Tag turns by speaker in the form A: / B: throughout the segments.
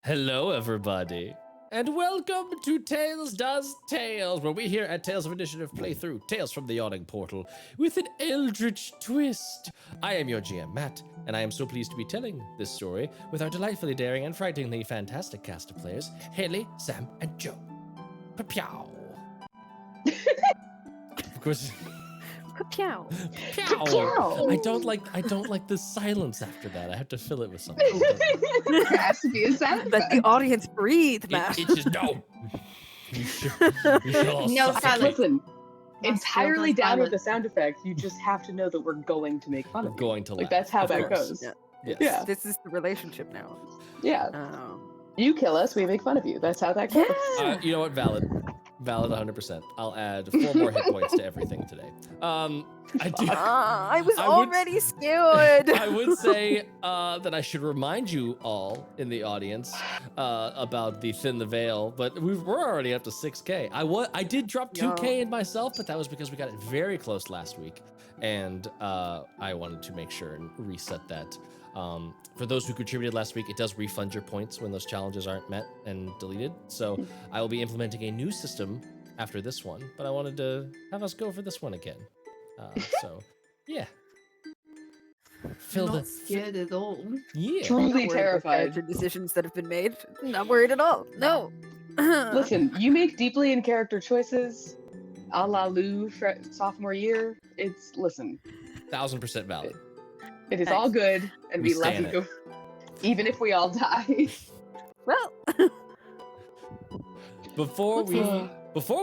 A: Hello, everybody, and welcome to Tales Does Tales, where we here at Tales of Initiative play through Tales from the Yawning Portal with an eldritch twist. I am your GM, Matt, and I am so pleased to be telling this story with our delightfully daring and frighteningly fantastic cast of players, Haley, Sam, and Joe. Pa-pow. Of course.
B: Ka-pow.
A: Pow. I don't like the silence after that. I have to fill it with something.
C: There has to be a sound
B: Let the
C: effect.
B: audience breathe, Matt.
A: It's just no. You should all
D: No
A: suck.
D: silence.
C: Listen,
D: Must
C: entirely
D: feel the
C: down with the
D: silence.
C: sound effect. You just have to know that we're going to make fun
A: We're
C: of you.
A: going to
C: Like
A: laugh.
C: that's how
A: Of
C: that
A: course.
C: goes.
B: Yeah.
A: Yes.
C: Yeah.
B: This is the relationship now.
C: Yeah.
B: Oh.
C: You kill us, we make fun of you. That's how that goes.
B: Yeah.
A: You know what? Valid 100%. I'll add 4 more hit points to everything today. I do.
B: I was
A: I would-
B: already scared.
A: I would say that I should remind you all in the audience about the Thin the Veil, but we're already up to 6K. I did drop 2K in myself, but that was because we got it very close last week, and I wanted to make sure and reset that. For those who contributed last week, it does refund your points when those challenges aren't met and deleted. So I will be implementing a new system after this one, but I wanted to have us go for this one again. So, yeah. Fill
D: Not
A: the
D: scared at all.
A: yeah.
C: Truly
B: Not worried about
C: terrified.
B: character decisions that have been made. Not worried at all. No.
C: Listen, you make deeply in character choices, a la Lou sophomore year. Listen,
A: 1000% valid.
C: it is all good, and
A: We
C: we let
A: stan
C: you go, even if we all die.
B: Well.
A: Before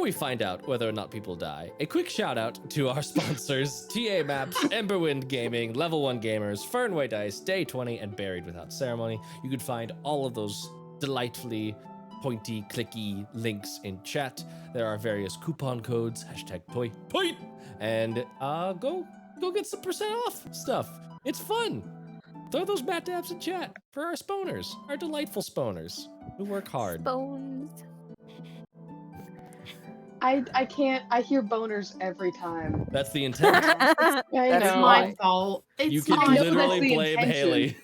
A: we find out whether or not people die, a quick shout out to our sponsors, Tiamat, Emberwind Gaming, Level 1 Gamers, Fernway Dice, Day 20, and Buried Without Ceremony. You can find all of those delightfully pointy, clicky links in chat. There are various coupon codes, #toy, and go get some percent off stuff. It's fun. Throw those Matt dabs in chat for our sponers, our delightful sponers who work hard.
B: Bones.
C: I can't. I hear boners every time.
A: That's the intent.
C: I
B: That's
D: It's
C: know.
D: my fault. It's
A: You
C: I
A: can
C: know
D: my
C: that's
A: literally
C: the
A: blame
C: intention.
A: Haley.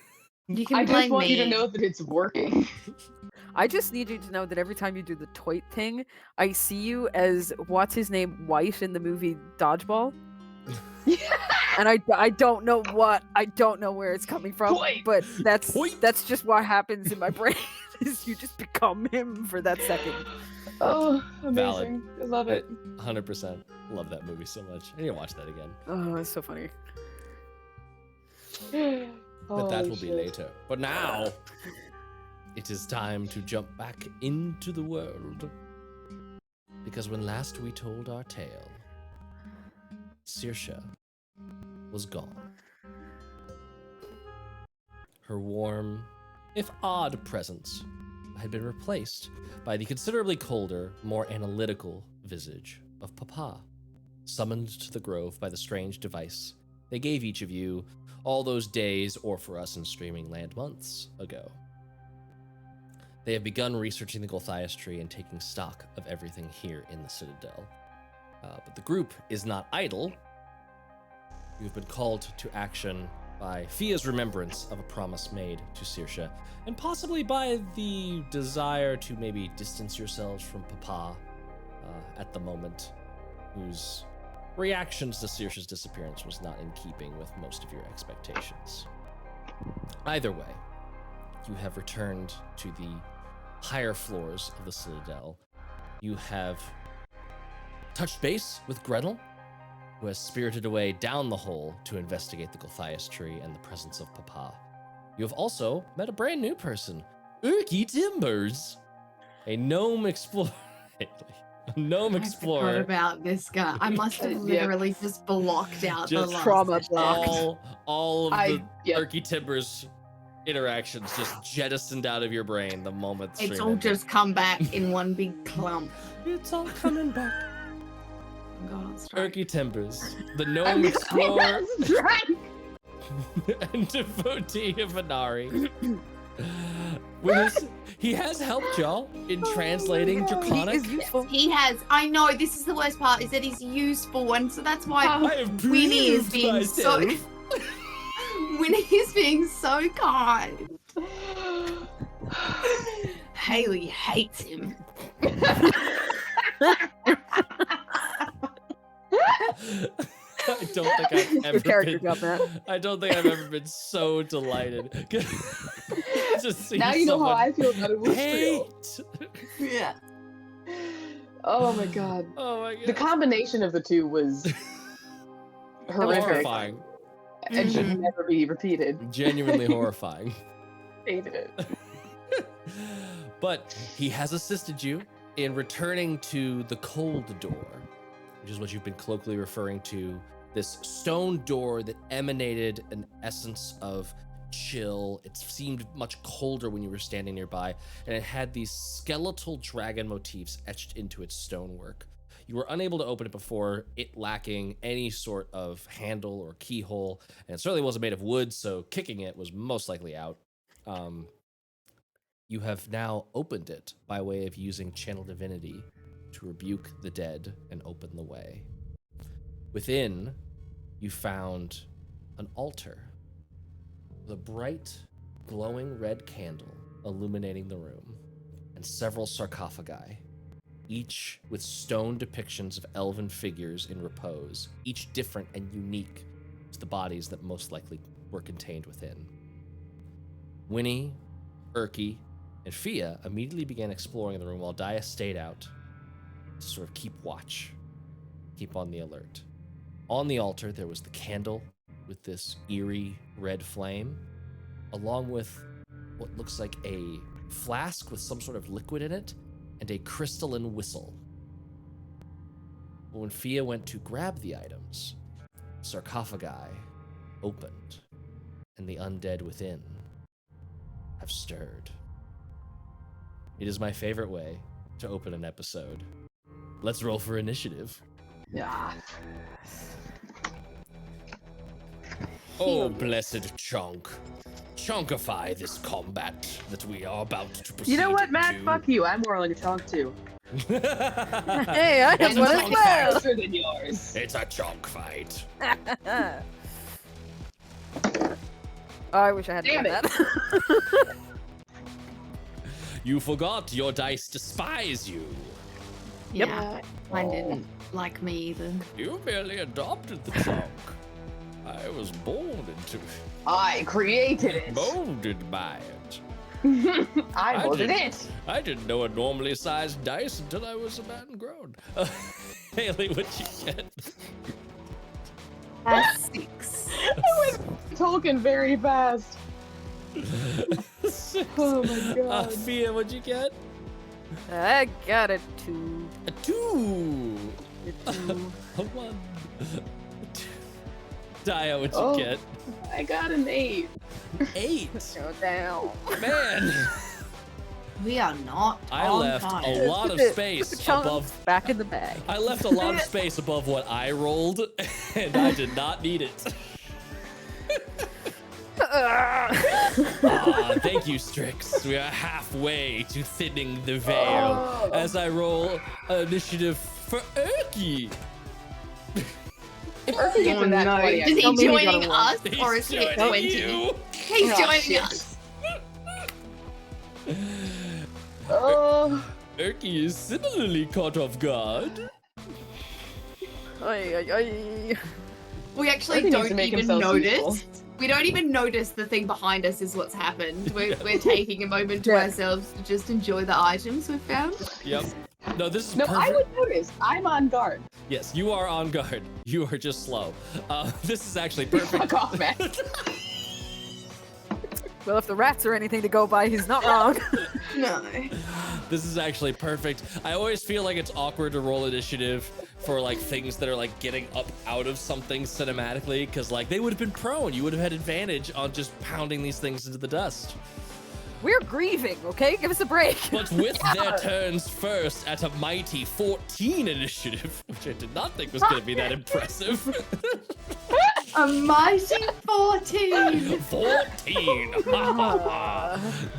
D: You can
C: I
D: blame
C: just want
D: me.
C: you to know that it's working.
B: I just need you to know that every time you do the toit thing, I see you as what's his name, White in the movie Dodgeball. And I don't know where it's coming from,
C: Toit.
B: but
A: Toit.
B: that's just what happens in my brain. Is you just become him for that second.
C: Oh, amazing!
A: Valid.
C: I love it.
A: 100%. Love that movie so much. I need to watch that again.
B: Oh, it's so funny.
A: But that
C: Holy
A: will be
C: shit.
A: later. But now, it is time to jump back into the world. Because when last we told our tale, Saoirse was gone. Her warm, if odd presence had been replaced by the considerably colder, more analytical visage of Papa, summoned to the grove by the strange device they gave each of you all those days, or for us in Streaming Land months ago. They have begun researching the Gulthias tree and taking stock of everything here in the Citadel. But the group is not idle. You've been called to action by Fia's remembrance of a promise made to Saoirse, and possibly by the desire to maybe distance yourselves from Papa at the moment, whose reactions to Saoirse's disappearance was not in keeping with most of your expectations. Either way, you have returned to the higher floors of the Citadel. You have touched base with Gretel, who has spirited away down the hole to investigate the Gulthias tree and the presence of Papa. You have also met a brand new person, Urky Timbers, a gnome explorer. A gnome
D: I forgot
A: explorer.
D: about this guy. I must have
C: Yep.
D: literally just blocked out the
A: Just
D: last
B: trauma
D: session.
B: blocked.
A: All of the
C: Yep.
A: Urky Timbers interactions just jettisoned out of your brain the moment the
D: It's
A: stream
D: all
A: ended.
D: just come back in one big clump.
A: It's all coming back.
D: I'm going on strike.
A: Urky Timbers, the
C: I'm
A: gnome explorer
C: drunk.
A: and devotee of Inari. He has helped y'all in translating
B: He
A: Draconic.
B: is useful.
D: He has. I know. This is the worst part. Is that he's useful, and so that's why
A: I have
D: Winnie is
A: proved
D: being so.
A: myself.
D: Winnie is being so kind. Haley hates him.
A: I don't think I've ever
B: Your character
A: been.
B: got that.
A: I don't think I've ever been so delighted. Just seeing
C: Now you know how
A: someone
C: I feel about it.
A: hate.
D: Yeah.
C: Oh my god.
A: Oh my god.
C: The combination of the two was horrific
A: horrifying.
C: and should never be repeated.
A: Genuinely horrifying.
C: Hated it.
A: But he has assisted you in returning to the cold door, which is what you've been colloquially referring to. This stone door that emanated an essence of chill. It seemed much colder when you were standing nearby, and it had these skeletal dragon motifs etched into its stonework. You were unable to open it before, it lacking any sort of handle or keyhole, and it certainly wasn't made of wood, so kicking it was most likely out. You have now opened it by way of using Channel Divinity to rebuke the dead and open the way. Within, you found an altar with a bright, glowing red candle illuminating the room, and several sarcophagi, each with stone depictions of elven figures in repose, each different and unique to the bodies that most likely were contained within. Winnie, Erky, and Fia immediately began exploring the room while Dia stayed out to sort of keep watch, keep on the alert. On the altar, there was the candle with this eerie red flame, along with what looks like a flask with some sort of liquid in it and a crystalline whistle. But when Fia went to grab the items, sarcophagi opened, and the undead within have stirred. It is my favorite way to open an episode. Let's roll for initiative.
C: Yeah.
A: Oh, blessed chunk. Chunkify this combat that we are about to proceed
C: You know what, Matt?
A: into.
C: Fuck you. I'm more like a chunk too.
B: Hey, I have
C: And
B: one as
C: chunk
B: well.
C: faster than yours.
A: It's a chunk fight.
B: Oh, I wish I had
C: Damn
B: done
C: it.
B: that.
A: You forgot your dice despise you.
D: Yeah, mine didn't like me either.
A: You merely adopted the chunk. I was born into,
C: I created it.
A: molded by it.
C: I molded
A: didn't-
C: it.
A: I didn't know a normally sized dice until I was a man grown. Haley, what'd you get?
D: 6.
C: Talking very fast.
A: Six.
C: Oh my god.
A: Fia, what'd you get?
B: I got a 2.
A: A 2.
B: A 2.
A: A 1. A 2. Dia, what'd you
C: Oh.
A: get?
C: I got an 8.
A: 8.
B: Go down.
A: Man,
D: We are not.
A: I
D: on
A: left
D: time.
A: a lot of
B: Put the
A: space
B: chunk
A: above.
B: back in the bag.
A: I left a lot of space above what I rolled, and I did not need it. Thank you, Strix. We are halfway to thinning the veil
C: Oh.
A: as I roll initiative for Erky.
C: If Urky gets in that
D: no.
C: 20,
D: Is he
B: Tell me he got a
D: joining
B: one.
D: us or is he at
A: joining
D: 20?
A: you.
D: He's
C: Oh,
D: joining
C: shit.
D: us.
C: Oh,
A: Erky is similarly caught off guard.
B: Ay, ay, ay.
D: We actually
C: Urky needs to
D: don't
C: make
D: even
C: himself
D: notice.
C: useful.
D: We don't even notice the thing behind us is what's happened. We're taking a moment to
B: Yeah.
D: ourselves to just enjoy the items we've found.
A: Yep. No, this is
C: no,
A: perfect.
C: I would notice. I'm on guard.
A: Yes, you are on guard. You are just slow. This is actually perfect.
C: Fuck off, man.
B: Well, if the rats are anything to go by, he's not wrong.
D: No.
A: This is actually perfect. I always feel like it's awkward to roll initiative for like things that are like getting up out of something cinematically, because like they would have been prone. You would have had advantage on just pounding these things into the dust.
B: We're grieving, okay? Give us a break.
A: But with their turns first at a mighty 14 initiative, which I did not think was going to be that impressive.
D: A mighty 14.
A: 14!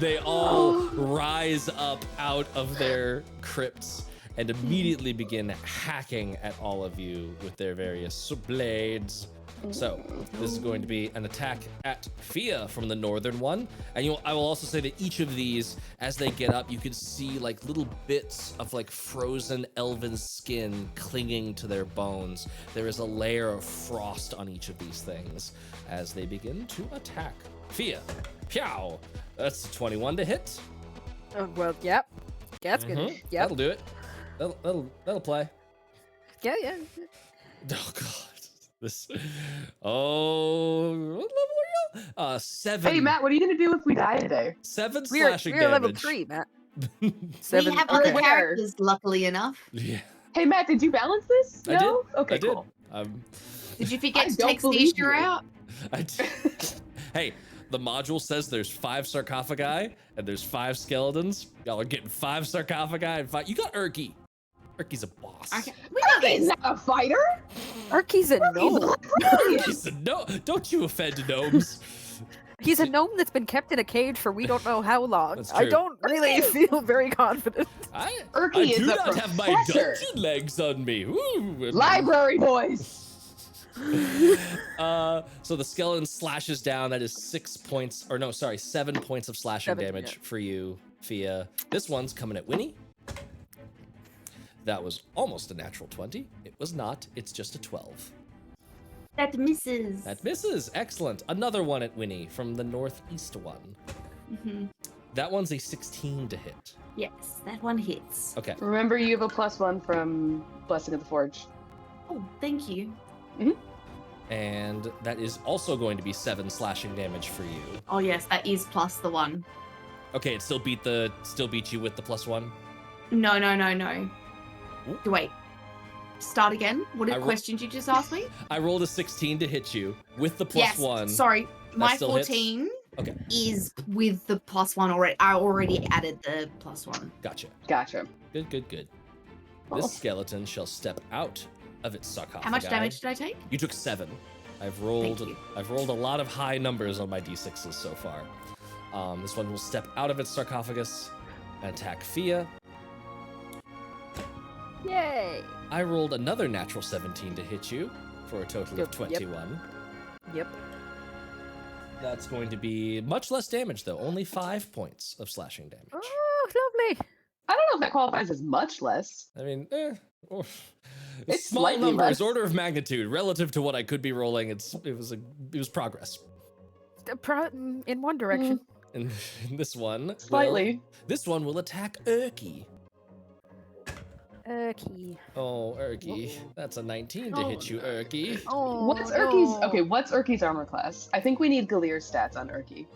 A: They all rise up out of their crypts and immediately begin hacking at all of you with their various blades, So this is going to be an attack at Fia from the northern one. And I will also say that each of these, as they get up, you can see like little bits of like frozen elven skin clinging to their bones. There is a layer of frost on each of these things as they begin to attack. Fia, pow! That's 21 to hit.
B: Well, yep. Yeah, that's good. Yep.
A: That'll do it. That'll play.
B: Yeah.
A: Oh god. This. Oh. What level are you? 7.
C: Hey Matt, what are you gonna do if we die today?
A: 7
B: We're
A: slashing
B: level
A: damage.
B: 3, Matt.
D: We
B: 7.
D: have other
C: okay.
D: characters, luckily enough.
A: Yeah.
C: Hey Matt, did you balance this?
A: I
C: No?
A: did.
C: Okay,
A: I did.
C: cool.
D: Did you
C: I
D: forget to
C: don't
D: take
C: believe
D: Seizure
C: you.
D: out?
A: I did. Hey, the module says there's 5 sarcophagi and there's 5 skeletons. Y'all are getting 5 sarcophagi and 5. You got Urki. Urki's a boss.
D: Okay. We know
C: He's
D: this.
C: not a fighter.
B: Arky's a gnome.
A: Urki's a no. Don't you offend gnomes.
B: He's a gnome that's been kept in a cage for we don't know how long.
A: That's
B: I
A: true.
B: don't really feel very confident.
A: I
C: Urki is
A: do
C: a
A: not have my
C: professor.
A: dungeon legs on me. Woo.
C: Library boys.
A: So the skeleton slashes down. That is 7 points of slashing
B: 7,
A: damage
B: yeah.
A: for you, Fia. This one's coming at Winnie. That was almost a natural 20. It was not. It's just a 12.
D: That misses.
A: That misses. Excellent. Another one at Winnie from the northeast one.
D: Mm-hmm.
A: That one's a 16 to hit.
D: Yes, that one hits.
A: Okay.
C: Remember, you have a +1 from Blessing of the Forge.
D: Oh, thank you.
A: And that is also going to be 7 slashing damage for you.
D: Oh yes, that is plus the 1.
A: Okay, it still beat you with the +1.
D: No.
A: Ooh.
D: Wait. Start again. What
A: I
D: questions you just asked me?
A: I rolled a 16 to hit you with the
D: Yes.
A: +1.
D: Sorry, my
A: still hits?
D: 14
A: Okay.
D: is with the +1 already. I already added the +1.
A: Gotcha.
C: Gotcha.
A: Good.
C: Oh.
A: This skeleton shall step out of its sarcophagi.
D: How much damage did I take?
A: You took 7. I've
D: Thank
A: rolled
D: you.
A: a lot of high numbers on my d6s so far. This one will step out of its sarcophagus and attack Fia.
B: Yay!
A: I rolled another natural 17 to hit you for a total of
B: Yep.
A: 21.
B: Yep.
A: That's going to be much less damage though, only 5 points of slashing damage.
B: Oh, lovely.
C: I don't know if that qualifies as much less.
A: I mean,
C: It's
A: small
C: slightly
A: numbers,
C: less.
A: order of magnitude, relative to what I could be rolling. It was progress.
B: In one direction.
A: And this one,
C: Slightly.
A: this one will attack Urki.
B: Urky.
A: Oh, Urki, that's a 19 to hit you, Urki.
B: Oh,
C: What's
B: no.
C: What's Urki's armor class? I think we need Galir's stats on Urki.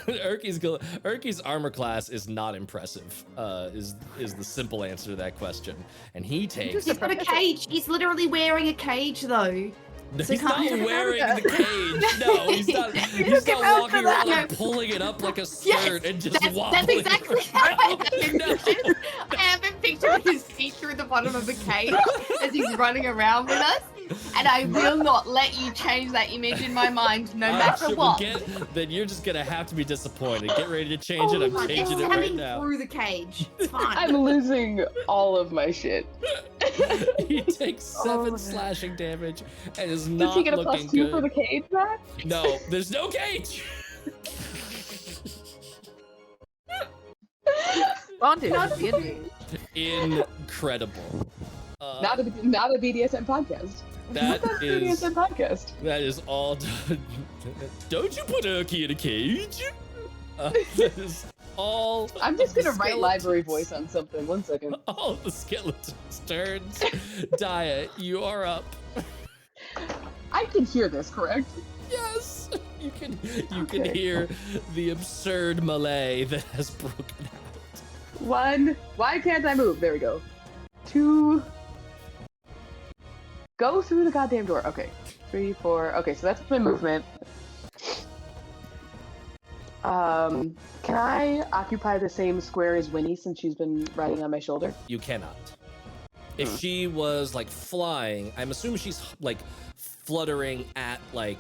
A: Urki's armor class is not impressive. Is the simple answer to that question, and he takes.
D: He's got a cage. He's literally wearing a cage though.
A: He's not
D: can't-
A: wearing the cage. No, he's not. He's
B: get
A: not
B: out
A: walking
B: for
A: around
B: that.
A: and pulling it up like a skirt
D: Yes,
A: and just
D: That's
A: wobbling.
D: exactly how I
A: Oh, no.
D: pictured it. I have a picture of his feet through the bottom of the cage as he's running around with us. And I will not let you change that image in my mind, no matter what.
A: Then you're just gonna have to be disappointed. Get ready to change it. I'm
D: God,
A: changing
D: it's
A: it right
D: coming
A: now.
D: through the cage. It's fine.
C: I'm losing all of my shit.
A: He takes 7
B: Oh.
A: slashing damage and is
C: Does
A: not
C: he get a
A: looking
C: +2
A: good.
C: for the cage, Matt?
A: No, there's no cage.
B: Bondage.
C: Not-
B: D&D.
A: Incredible.
C: Not a BDSM podcast.
A: That
C: Not a
A: is
C: BDSM podcast.
A: that is all done. Don't you put Urki in a cage? That is all.
C: I'm just
A: of
C: gonna
A: the
C: write library
A: skeletons.
C: voice on something. 1 second.
A: All the skeletons' turns. Dia, you are up.
C: I can hear this, correct?
A: Yes, you can
C: Okay.
A: hear the absurd melee that has broken out.
C: 1. Why can't I move? There we go. 2. Go through the goddamn door. Okay. 3, 4. Okay, so that's my movement. Can I occupy the same square as Winnie since she's been riding on my shoulder?
A: You cannot. If she was like flying, I'm assuming she's like fluttering at like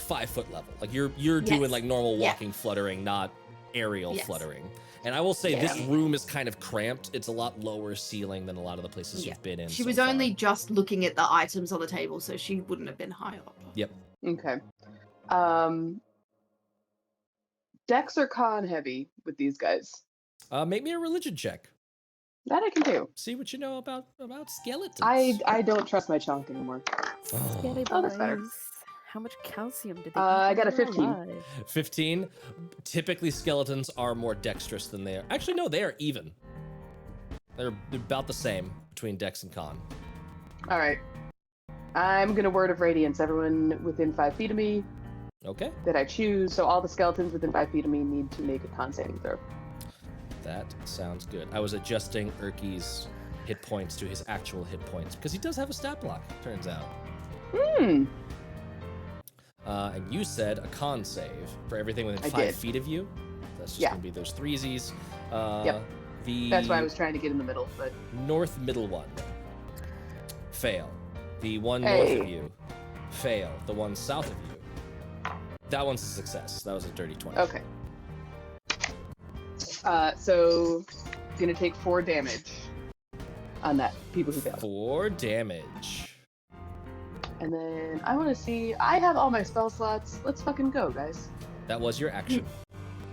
A: 5-foot level. Like you're doing
D: Yes.
A: like normal
D: Yeah.
A: walking fluttering, not aerial
D: Yes.
A: fluttering. And I will say
C: Yeah.
A: this room is kind of cramped. It's a lot lower ceiling than a lot of the places
D: Yeah.
A: you've been in.
D: She
A: so
D: was
A: far.
D: only just looking at the items on the table, so she wouldn't have been high up.
A: Yep.
C: Okay. Dex or con heavy with these guys?
A: Make me a religion check.
C: That I can do.
A: See what you know about skeletons.
C: I don't trust my chunk anymore.
B: Scary
C: Oh, that's better.
B: boys. How much calcium did they eat?
C: I
B: when
C: got a
B: they were
C: 15.
B: alive?
A: 15. Typically, skeletons are more dexterous than they are. Actually, no, they are even. They're about the same between dex and con.
C: All right. I'm gonna Word of Radiance. Everyone within 5 feet of me
A: Okay.
C: that I choose. So all the skeletons within 5 feet of me need to make a con saving throw.
A: That sounds good. I was adjusting Erky's hit points to his actual hit points because he does have a stat block, turns out. And you said a con save for everything within 5 feet of you. That's just gonna be those threesies.
C: Yep.
A: The
C: That's why I was trying to get in the middle, but
A: north middle one. Fail. The one north of you. Fail. The one south of you. That one's a success. That was a dirty 20.
C: okay. So gonna take 4 damage on that. People who fail.
A: 4 damage.
C: And then I want to see. I have all my spell slots. Let's fucking go, guys.
A: That was your action.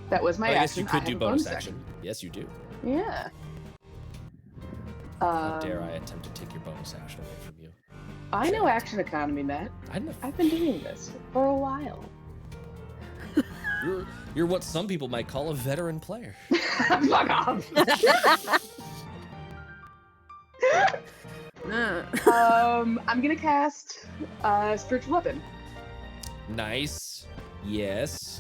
C: That was my
A: I
C: action.
A: guess you could do
C: have a
A: bonus action. Yes, you do.
C: Yeah.
A: How dare I attempt to take your bonus action away from you?
C: I know action economy, Matt. I've been doing this for a while.
A: You're what some people might call a veteran player.
C: Fuck off. I'm gonna cast spiritual weapon.
A: Nice. Yes.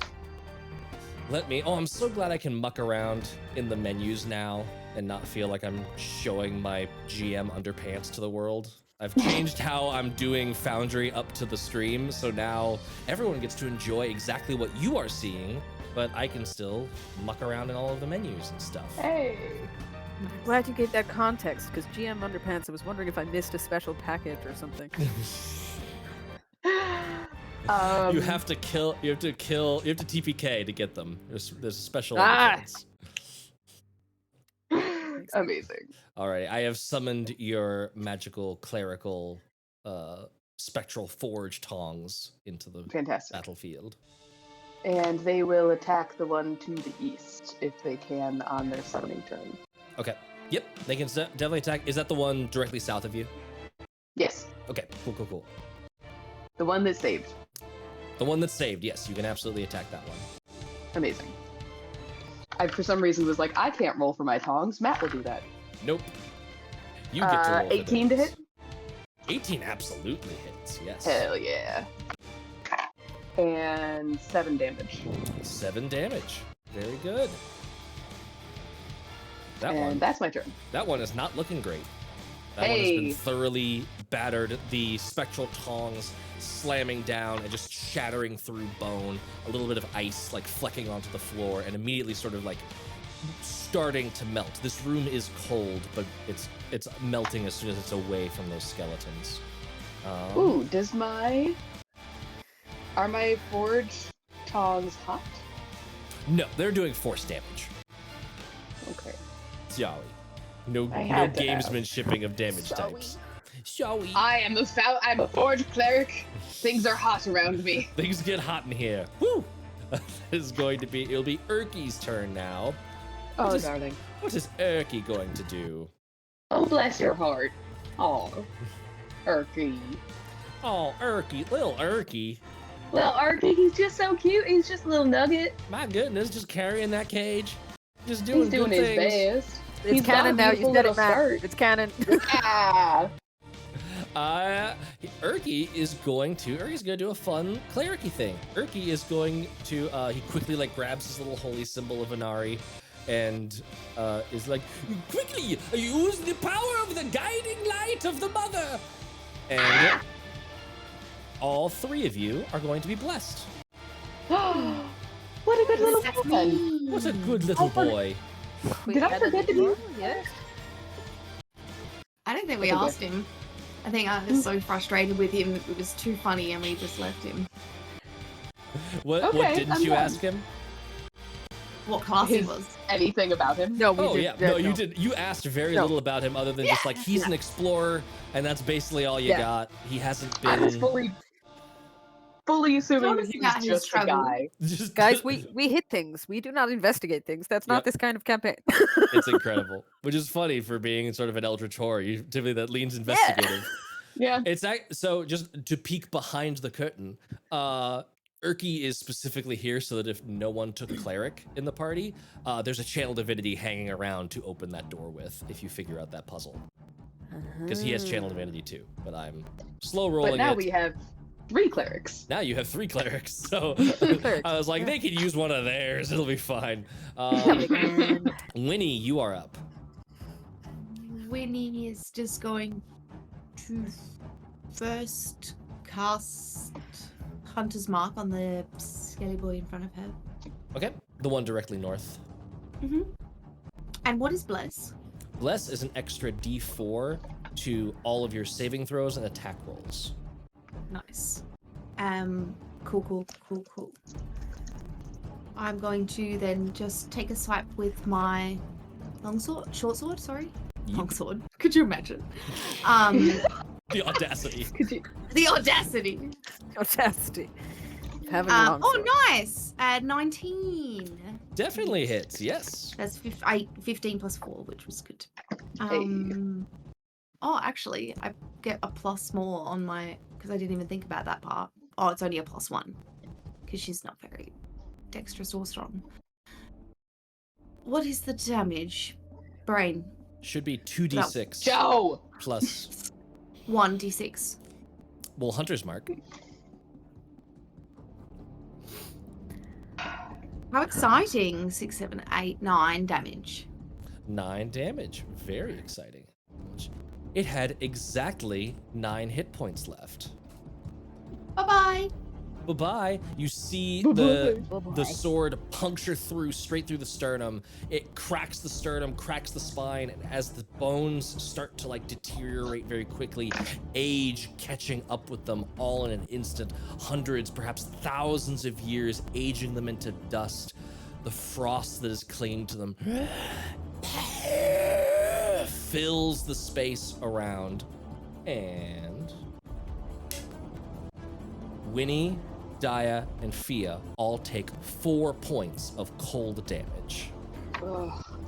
A: Let me. Oh, I'm so glad I can muck around in the menus now and not feel like I'm showing my GM underpants to the world. I've changed how I'm doing Foundry up to the stream, so now everyone gets to enjoy exactly what you are seeing, but I can still muck around in all of the menus and stuff.
C: Hey.
B: I'm glad you gave that context, because GM Underpants, I was wondering if I missed a special package or something.
A: You have to TPK to get them. There's a special defense.
C: Amazing.
A: All right, I have summoned your magical clerical spectral forge tongs into the battlefield.
C: And they will attack the one to the east if they can on their summoning turn.
A: Okay. Yep, they can definitely attack. Is that the one directly south of you?
C: Yes.
A: Okay, cool.
C: The one that saved.
A: The one that's saved, yes, you can absolutely attack that one.
C: Amazing. I, for some reason, was like, I can't roll for my tongs. Matt will do that.
A: Nope. You get to roll
C: 18 to hit?
A: 18 absolutely hits, yes.
C: Hell yeah. And 7 damage.
A: 7 damage. Very good.
C: That's my turn.
A: That one is not looking great. That one has been thoroughly battered. The spectral tongs slamming down and just shattering through bone. A little bit of ice like flecking onto the floor and immediately sort of like starting to melt. This room is cold, but it's melting as soon as it's away from those skeletons.
C: Ooh, are my forge tongs hot?
A: No, they're doing force damage.
C: Okay.
A: Sorry. No gamesmanshiping of damage types. Sorry.
C: I'm a forge cleric. Things are hot around me.
A: Things get hot in here. Woo! It'll be Erky's turn now.
C: Darling.
A: What is Erky going to do?
C: Oh, bless your heart. Oh, Erky.
A: Oh, Erky, little Erky.
C: Well, Erky, he's just so cute. He's just a little nugget.
A: My goodness, just carrying that cage. Just doing
C: He's doing
A: good
C: his
A: things.
C: best.
B: It's canon now. You said it, Matt. It's canon. Erky's
A: going to do a fun clericy thing. Erky is going to he quickly like grabs his little holy symbol of Inari and is like, quickly use the power of the guiding light of the mother. And all 3 of you are going to be blessed.
C: What a good little boy.
A: What a good little boy.
C: Did I forget to do?
B: Yes.
D: I don't think we asked him. I think I was so frustrated with him. It was too funny and we just left him.
A: What didn't you ask him?
D: What class he was.
C: Anything about him?
B: No, we
A: didn't. No, you did. You asked very little about him other than just like, he's an explorer and that's basically all you got. He hasn't been...
C: fully assuming
D: Told
C: that
D: us
C: he
D: about
C: was
D: his
C: just a
D: struggle.
C: guy.
A: Just
B: Guys, we hit things. We do not investigate things. That's not
A: Yep.
B: this kind of campaign.
A: It's incredible, which is funny for being sort of an eldritch horror. You typically that leans investigative.
C: Yeah.
A: So just to peek behind the curtain, Urki is specifically here so that if no one took cleric in the party, there's a channel divinity hanging around to open that door with if you figure out that puzzle. Because he has channel divinity too, but I'm slow rolling
C: But now
A: it.
C: we have 3 clerics.
A: Now you have 3 clerics, so
B: Clerics,
A: I was like,
B: yeah.
A: they could use one of theirs. It'll be fine.
B: And
A: Winnie, you are up.
D: Winnie is just going to first cast Hunter's Mark on the skelly boy in front of her.
A: Okay, the one directly north.
D: Mm-hmm. And what is Bless?
A: Bless is an extra D4 to all of your saving throws and attack rolls.
D: Nice. Cool. I'm going to then just take a swipe with my short sword, sorry.
A: Yep.
D: Long sword. Could you imagine?
A: The audacity.
D: The audacity.
B: audacity. Having a long sword.
D: Nice. 19.
A: Definitely hits, yes.
D: That's 15 plus 4, which was good. Oh, actually, I get a plus more on my, because I didn't even think about that part. Oh, it's only a +1, because she's not very dexterous or strong. What is the damage? Brain.
A: Should be 2d6
C: Joe!
A: plus,
D: 1d6.
A: well, Hunter's Mark.
D: How exciting. 6, 7, 8, 9 damage.
A: 9 damage. Very exciting. It had exactly 9 hit points left.
D: Bye-bye.
A: Bye-bye. You see
C: Bye-bye.
A: the sword puncture straight through the sternum. It cracks the sternum, cracks the spine, and as the bones start to like deteriorate very quickly, age catching up with them all in an instant, hundreds, perhaps thousands of years, aging them into dust. The frost that is clinging to them fills the space around, and Winnie, Daya, and Fia all take 4 points of cold damage.
C: Ugh.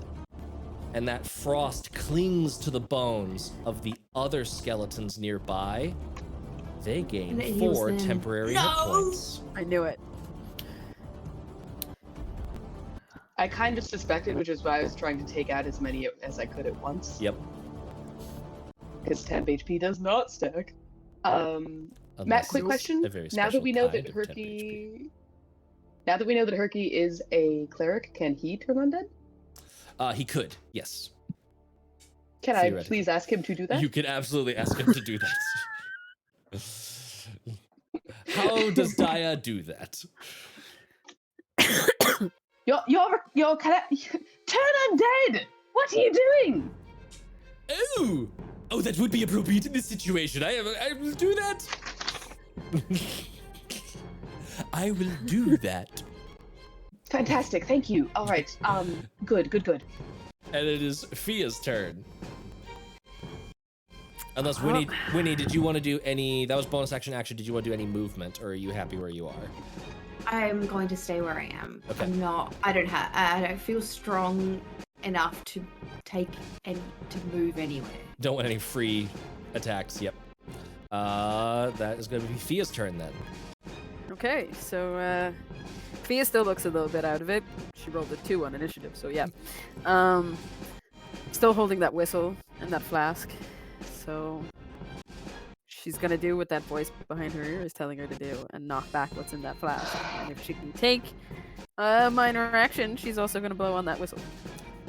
A: And that frost clings to the bones of the other skeletons nearby. They gain
D: And it heals
A: 4
D: them.
A: temporary
D: No!
A: hit points.
B: I knew it.
C: I kind of suspected, which is why I was trying to take out as many as I could at once.
A: Yep.
C: Because temp HP does not stack. Matt,
A: Unless
C: quick
A: it's
C: question.
A: a very
C: Now that
A: special
C: we know
A: kind
C: that
A: of temp HP.
C: Herky is a cleric, can he turn undead?
A: He could, yes.
C: Can I
A: Theoretically.
C: please ask him to do that?
A: You can absolutely ask him to do that. How does Daya do that?
C: You're turn undead! What are you doing?
A: Oh, that would be appropriate in this situation. I will do that. I will do that.
C: Fantastic, thank you. All right, good.
A: And it is Fia's turn. Unless Winnie, did you want to do any? That was bonus action. Did you want to do any movement, or are you happy where you are?
D: I'm going to stay where I am.
A: Okay.
D: I don't feel strong enough to move anywhere.
A: Don't want any free attacks. Yep. That is going to be Fia's turn then.
B: Okay, so Fia still looks a little bit out of it. She rolled a 2 on initiative, so yeah. Still holding that whistle and that flask. So she's gonna do what that voice behind her ear is telling her to do and knock back what's in that flask. And if she can take a minor action, she's also gonna blow on that whistle.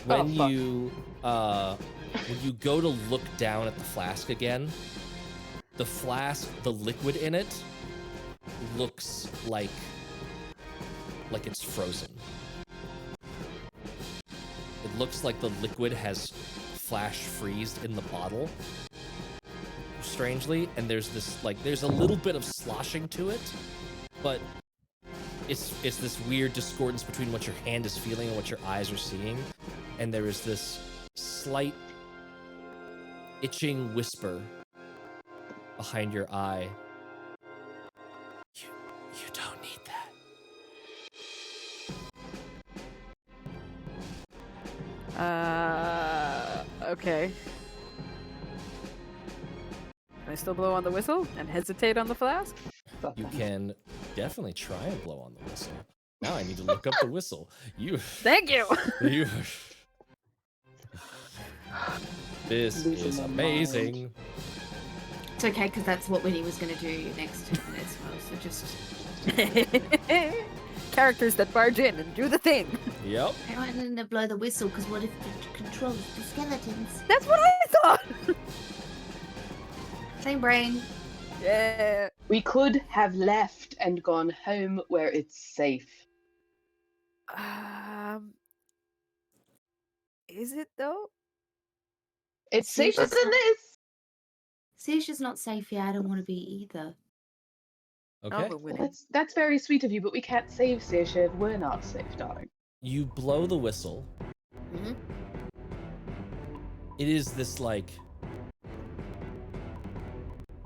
A: When
C: fuck.
A: you go to look down at the flask again, the flask, the liquid in it, looks like it's frozen. It looks like the liquid has flash freezed in the bottle, strangely, and there's a little bit of sloshing to it, but it's this weird discordance between what your hand is feeling and what your eyes are seeing, and there is this slight itching whisper behind your eye.
B: Okay. Can I still blow on the whistle and hesitate on the flask?
A: You can definitely try and blow on the whistle. Now I need to look up the whistle.
B: Thank you.
A: You. This
C: Losing
A: is
C: my
A: amazing.
D: It's okay, because that's what Winnie was going to do next as well, so just...
B: Characters that barge in and do the thing.
A: Yep.
D: I wanted to blow the whistle, because what if it controls the skeletons?
B: That's what I thought.
D: Same brain.
B: Yeah.
C: We could have left and gone home where it's safe.
B: Is it though?
C: It's safer than this.
D: Sisha's not safe yet. I don't want to be either.
A: Okay.
B: But Winnie.
C: That's very sweet of you, but we can't save Sasha if we're not safe, darling.
A: You blow the whistle.
B: Mhm.
A: It is this like.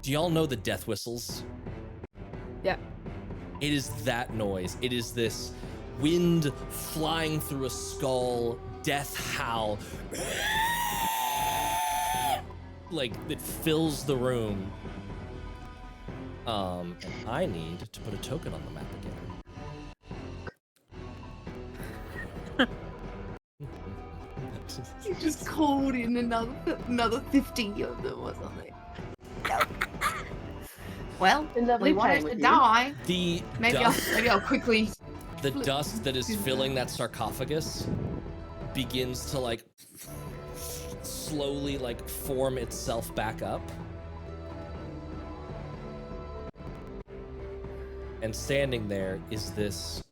A: Do y'all know the death whistles?
B: Yeah.
A: It is that noise. It is this wind flying through a skull, death howl. Like, it fills the room. And I need to put a token on the map again.
D: You just called in another 50 of them or something. Well,
C: Been lovely
D: we want
C: playing
D: us to
C: with you.
D: die.
A: The
D: Maybe
A: dust,
D: I'll quickly.
A: the dust that is filling that sarcophagus begins to like slowly like form itself back up. And standing there is this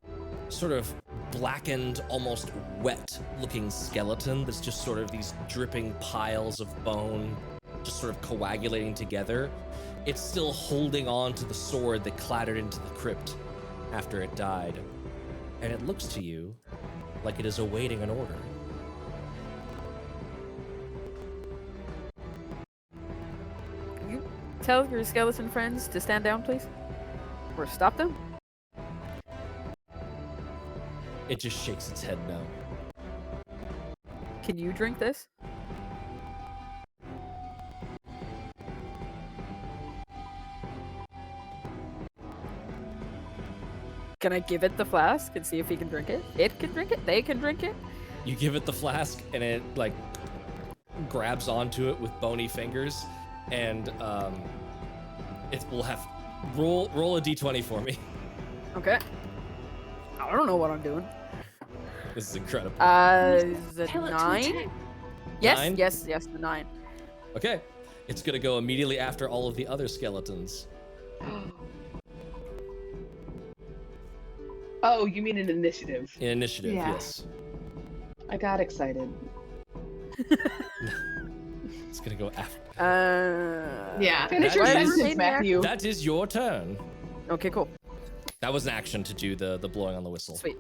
A: sort of blackened, almost wet-looking skeleton that's just sort of these dripping piles of bone just sort of coagulating together. It's still holding on to the sword that clattered into the crypt after it died. And it looks to you like it is awaiting an order.
B: You tell your skeleton friends to stand down, please? Or stop them?
A: It just shakes its head no.
B: Can you drink this? Can I give it the flask and see if he can drink it? It can drink it? They can drink it?
A: You give it the flask and it like grabs onto it with bony fingers and it will have roll a d20 for me.
B: Okay. I don't know what I'm doing.
A: This is incredible.
B: Is it
D: Tell it to
B: 9?
D: attack.
B: Yes,
A: 9?
B: yes, the 9.
A: Okay. It's gonna go immediately after all of the other skeletons.
C: Oh, you mean an initiative?
A: In initiative,
D: Yeah.
A: yes.
C: I got excited.
A: It's gonna go after.
D: Yeah.
C: Finish
A: That
C: your
A: is-
C: sentence, Matthew.
A: That is your turn.
B: Okay, cool.
A: That was an action to do the blowing on the whistle.
B: Sweet.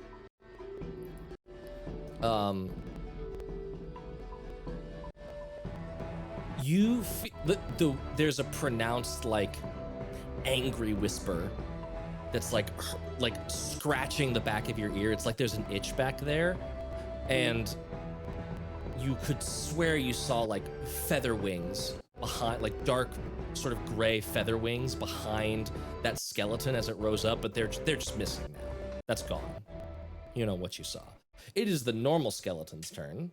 A: You there's a pronounced like angry whisper that's like scratching the back of your ear. It's like there's an itch back there, and you could swear you saw like feather wings behind, like dark sort of gray feather wings behind that skeleton as it rose up, but they're just missing now. That's gone. You know what you saw. It is the normal skeleton's turn.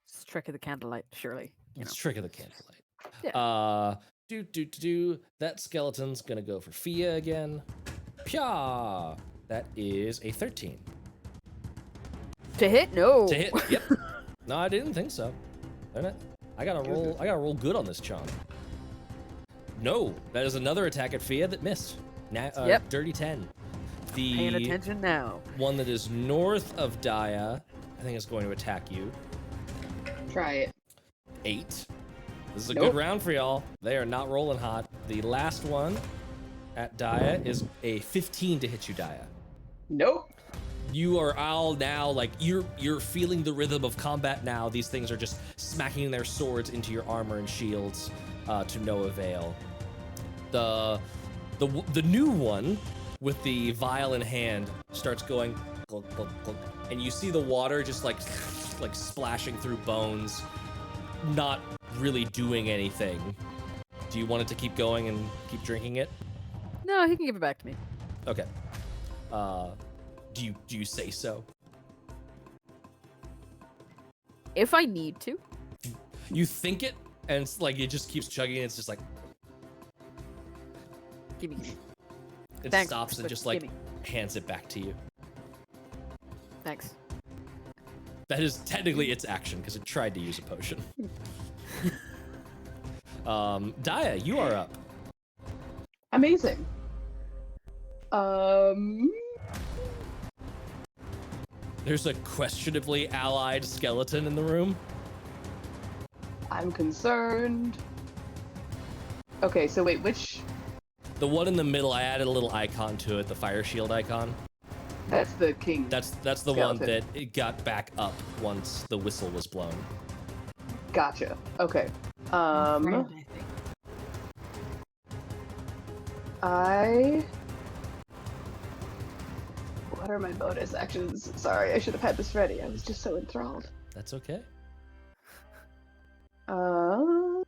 B: It's a trick of the candlelight, surely. You know.
A: It's trick of the candlelight.
B: Yeah.
A: That skeleton's gonna go for Fia again. Pya! That is a 13.
B: To hit? No.
A: To hit, yep. No, I didn't think so. Darn it. I gotta roll good on this chomp. No, that is another attack at Fia that missed.
B: Yep.
A: Dirty 10.
B: Paying
A: The
B: attention now.
A: one that is north of Daya, I think is going to attack you.
C: Try it.
A: 8. This is a
C: Nope.
A: good round for y'all. They are not rolling hot. The last one at Daya is a 15 to hit you, Daya.
C: Nope.
A: You are all now like you're feeling the rhythm of combat now. These things are just smacking their swords into your armor and shields to no avail. The new one with the vial in hand starts going, glug, glug, glug, and you see the water just like splashing through bones, not really doing anything. Do you want it to keep going and keep drinking it?
B: No, he can give it back to me.
A: Okay. Do you say so?
B: If I need to.
A: You think it, and it's like it just keeps chugging. And it's just like
B: Gimme.
A: it
B: Thanks,
A: stops and
B: but
A: just like
B: gimme.
A: hands it back to you.
B: Thanks.
A: That is technically its action because it tried to use a potion. Daya, you are up.
C: Amazing.
A: There's a questionably allied skeleton in the room.
C: I'm concerned. Okay, so wait, which?
A: The one in the middle, I added a little icon to it, the fire shield icon.
C: That's the king.
A: That's the
C: skeleton.
A: one that it got back up once the whistle was blown.
C: Gotcha. Okay.
D: Friend, I think.
C: What are my bonus actions? Sorry, I should have had this ready. I was just so enthralled.
A: That's okay.
C: Oh,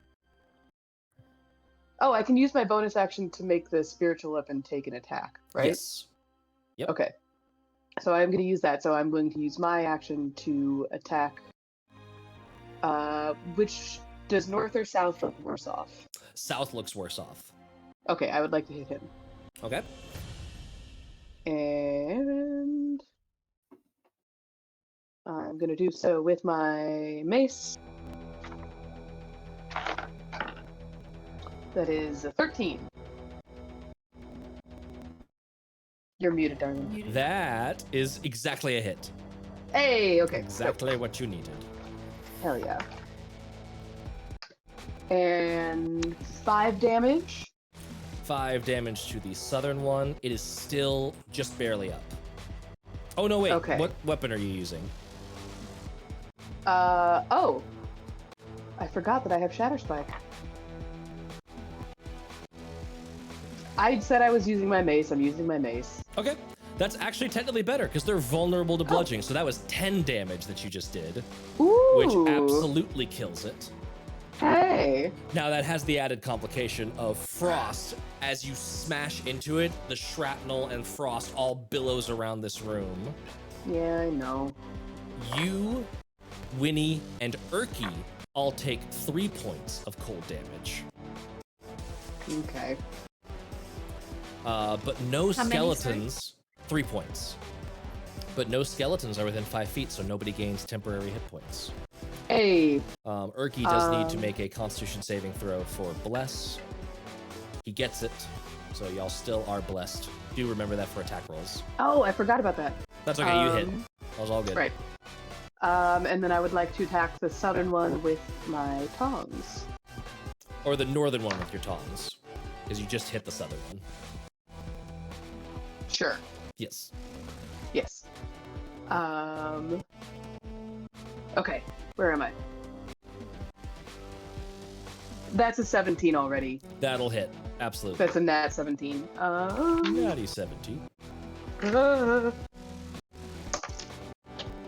C: I can use my bonus action to make the spiritual weapon take an attack, right?
A: Yes. Yep.
C: Okay. So I'm going to use that. So I'm going to use my action to attack. Which does north or south look worse off?
A: South looks worse off.
C: Okay, I would like to hit him.
A: Okay.
C: And I'm going to do so with my mace. That is a 13. You're muted, darling.
A: That is exactly a hit.
C: Hey, okay.
A: Exactly what you needed.
C: Hell yeah. And 5 damage.
A: 5 damage to the southern one. It is still just barely up. Oh, no, wait.
C: Okay.
A: What weapon are you using?
C: Oh. I forgot that I have Shatter Spike. I said I was using my mace. I'm using my mace.
A: Okay. That's actually technically better because they're vulnerable to bludgeoning. So that was 10 damage that you just did,
C: Ooh.
A: which absolutely kills it.
C: Hey.
A: Now that has the added complication of frost. As you smash into it, the shrapnel and frost all billows around this room.
C: Yeah, I know.
A: You, Winnie, and Erky all take 3 points of cold damage.
C: Okay.
A: But no
D: How many,
A: skeletons. 3 points. But no skeletons are within 5 feet, so nobody gains temporary hit points.
C: Hey.
A: Erky does need to make a Constitution saving throw for Bless. He gets it, so y'all still are blessed. Do remember that for attack rolls.
C: Oh, I forgot about that.
A: That's okay, you hit. That was all good.
C: Right. And then I would like to attack the southern one with my tongs.
A: Or the northern one with your tongs, because you just hit the southern one.
C: Sure.
A: Yes.
C: Yes. Okay. Where am I? That's a 17 already.
A: That'll hit. Absolutely.
C: That's a nat 17.
A: Natty 17.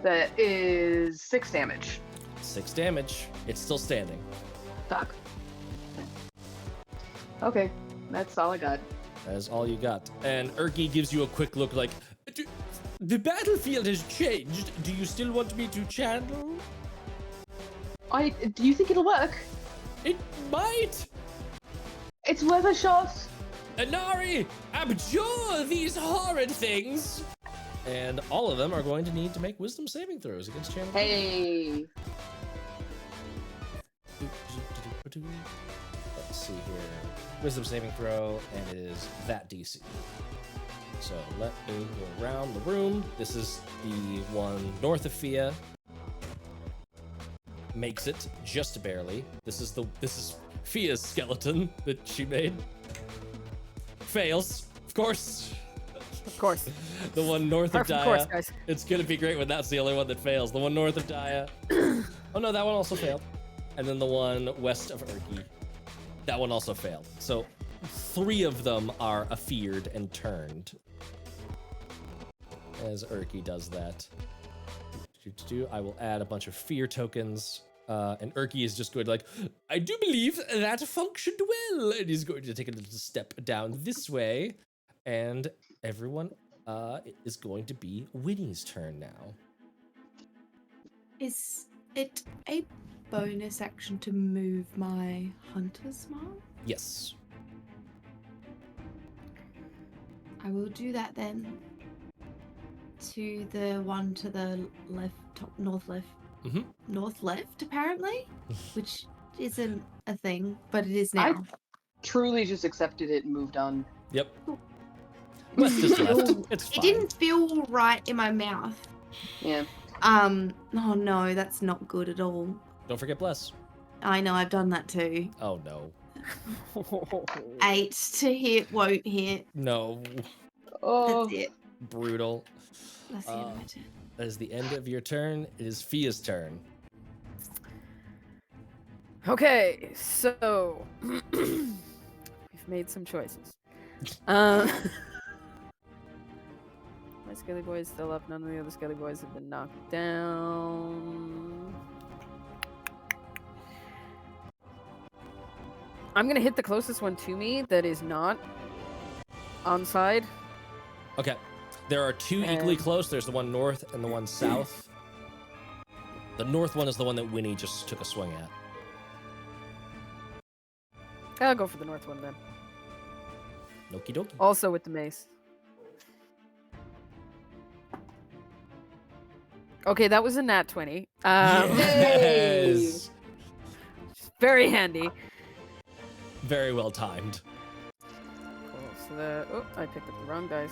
C: That is 6 damage.
A: 6 damage. It's still standing.
C: Fuck. Okay, that's all I got.
A: That is all you got. And Erky gives you a quick look like, the battlefield has changed. Do you still want me to channel?
C: Do you think it'll work?
A: It might.
C: It's worth a shot.
A: Inari, abjure these horrid things. And all of them are going to need to make wisdom saving throws against channel.
C: Hey.
A: Let's see here. Wisdom saving throw, and it is that DC. So let me go around the room. This is the one north of Fia. Makes it just barely. This is Fia's skeleton that she made. Fails, of course.
B: Of course.
A: The one north of Daya.
B: Of course, guys.
A: It's gonna be great when that's the only one that fails. The one north of Daya. Oh no, that one also failed. And then the one west of Erky. That one also failed. So 3 of them are afeared and turned. as Urki does that. I will add a bunch of fear tokens. And Urki is just going to I do believe that functioned well. And he's going to take a little step down this way. And everyone is going to be Winnie's turn now.
D: Is it a bonus action to move my hunter's mark?
A: Yes.
D: I will do that then. To the one to the left, top north left.
A: Mm-hmm.
D: North left, apparently, which isn't a thing, but it is now.
C: Truly just accepted it and moved on.
A: Yep. West is left. It's fine.
D: It didn't feel right in my mouth.
C: Yeah.
D: Oh no, that's not good at all.
A: Don't forget bless.
D: I know, I've done that too.
A: Oh no.
D: 8 to hit, won't hit.
A: No.
C: Oh.
D: That's it.
A: Brutal.
D: That's the end of my turn.
A: That is the end of your turn. It is Fia's turn.
B: Okay, so we've made some choices. My Skelly Boy is still up. None of the other Skelly Boys have been knocked down. I'm gonna hit the closest one to me that is not on side.
A: Okay. There are two equally close. There's the one north and the one south. The north one is the one that Winnie just took a swing at.
B: I'll go for the north one then.
A: Okie dokie.
B: Also with the mace. Okay, that was a nat 20.
A: Yes!
B: Very handy.
A: Very well timed.
B: Cool. So I picked up the wrong dice.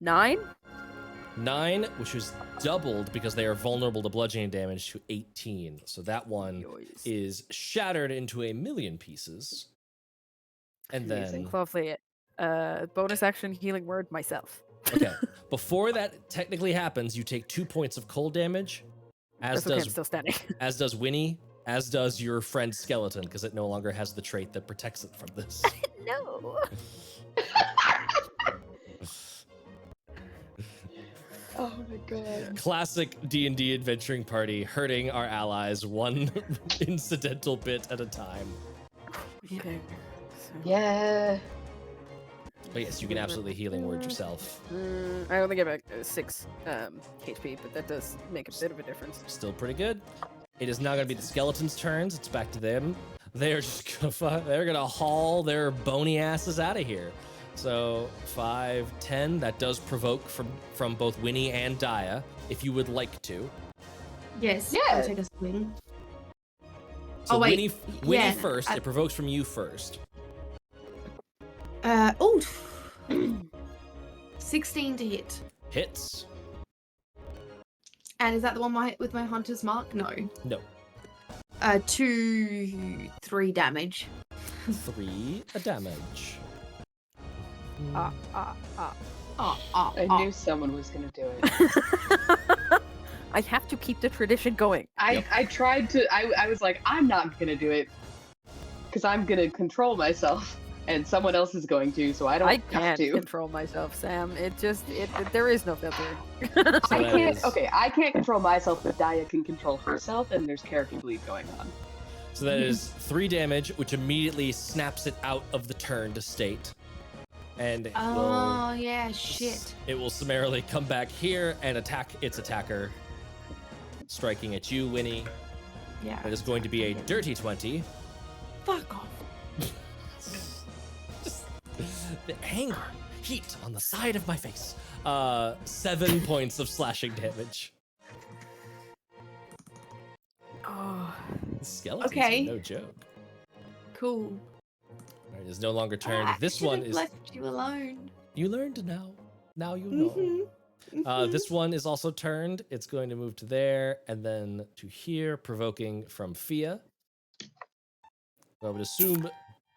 B: 9?
A: 9, which is doubled because they are vulnerable to bludgeoning damage, to 18. So that one is shattered into a million pieces. And then...
B: Lovely. Bonus action healing word myself.
A: Okay. Before that technically happens, you take 2 points of cold damage.
B: That's okay, I'm still standing.
A: As does Winnie, as does your friend Skeleton, because it no longer has the trait that protects it from this.
B: No.
C: Oh my god.
A: Classic D&D adventuring party, hurting our allies one incidental bit at a time.
B: Okay.
C: Yeah.
A: But yes, you can absolutely healing word yourself.
B: I only get back 6 HP, but that does make a bit of a difference.
A: Still pretty good. It is now going to be the skeleton's turns. It's back to them. They are just they're gonna haul their bony asses out of here. So 5, 10. That does provoke from both Winnie and Dia, if you would like to.
D: Yes.
C: Yeah.
D: I'll take a swing.
A: So
D: Oh, wait.
A: Winnie
D: Yeah,
A: first. It provokes from you first.
D: 16 to hit.
A: Hits.
D: And is that the one with my hunter's mark? No.
A: No.
D: 2, 3 damage.
A: 3 damage.
C: I knew someone was gonna do it.
B: I have to keep the tradition going.
C: I tried to. I was like, I'm not gonna do it because I'm gonna control myself, and someone else is going to, so I don't
B: I
C: have
B: can't
C: to.
B: control myself, Sam. There is no filter.
A: So
C: I
A: that
C: can't.
A: is-
C: Okay, I can't control myself, but Dia can control herself, and there's character bleed going on.
A: So that is 3 damage, which immediately snaps it out of the turned state. And
D: Oh, yeah, shit.
A: it will summarily come back here and attack its attacker, striking at you, Winnie.
D: Yeah.
A: That is going to be a dirty 20.
D: Fuck off.
A: The anger, heat on the side of my face. 7 points of slashing damage.
B: Oh,
A: Skeletons
D: Okay.
A: are no joke.
D: Cool.
A: All right, it is no longer turned.
D: I
A: This
D: should
A: one
D: have
A: is...
D: left you alone.
A: You learned now. Now you know.
D: Mhm.
A: This one is also turned. It's going to move to there and then to here, provoking from Fia. I would assume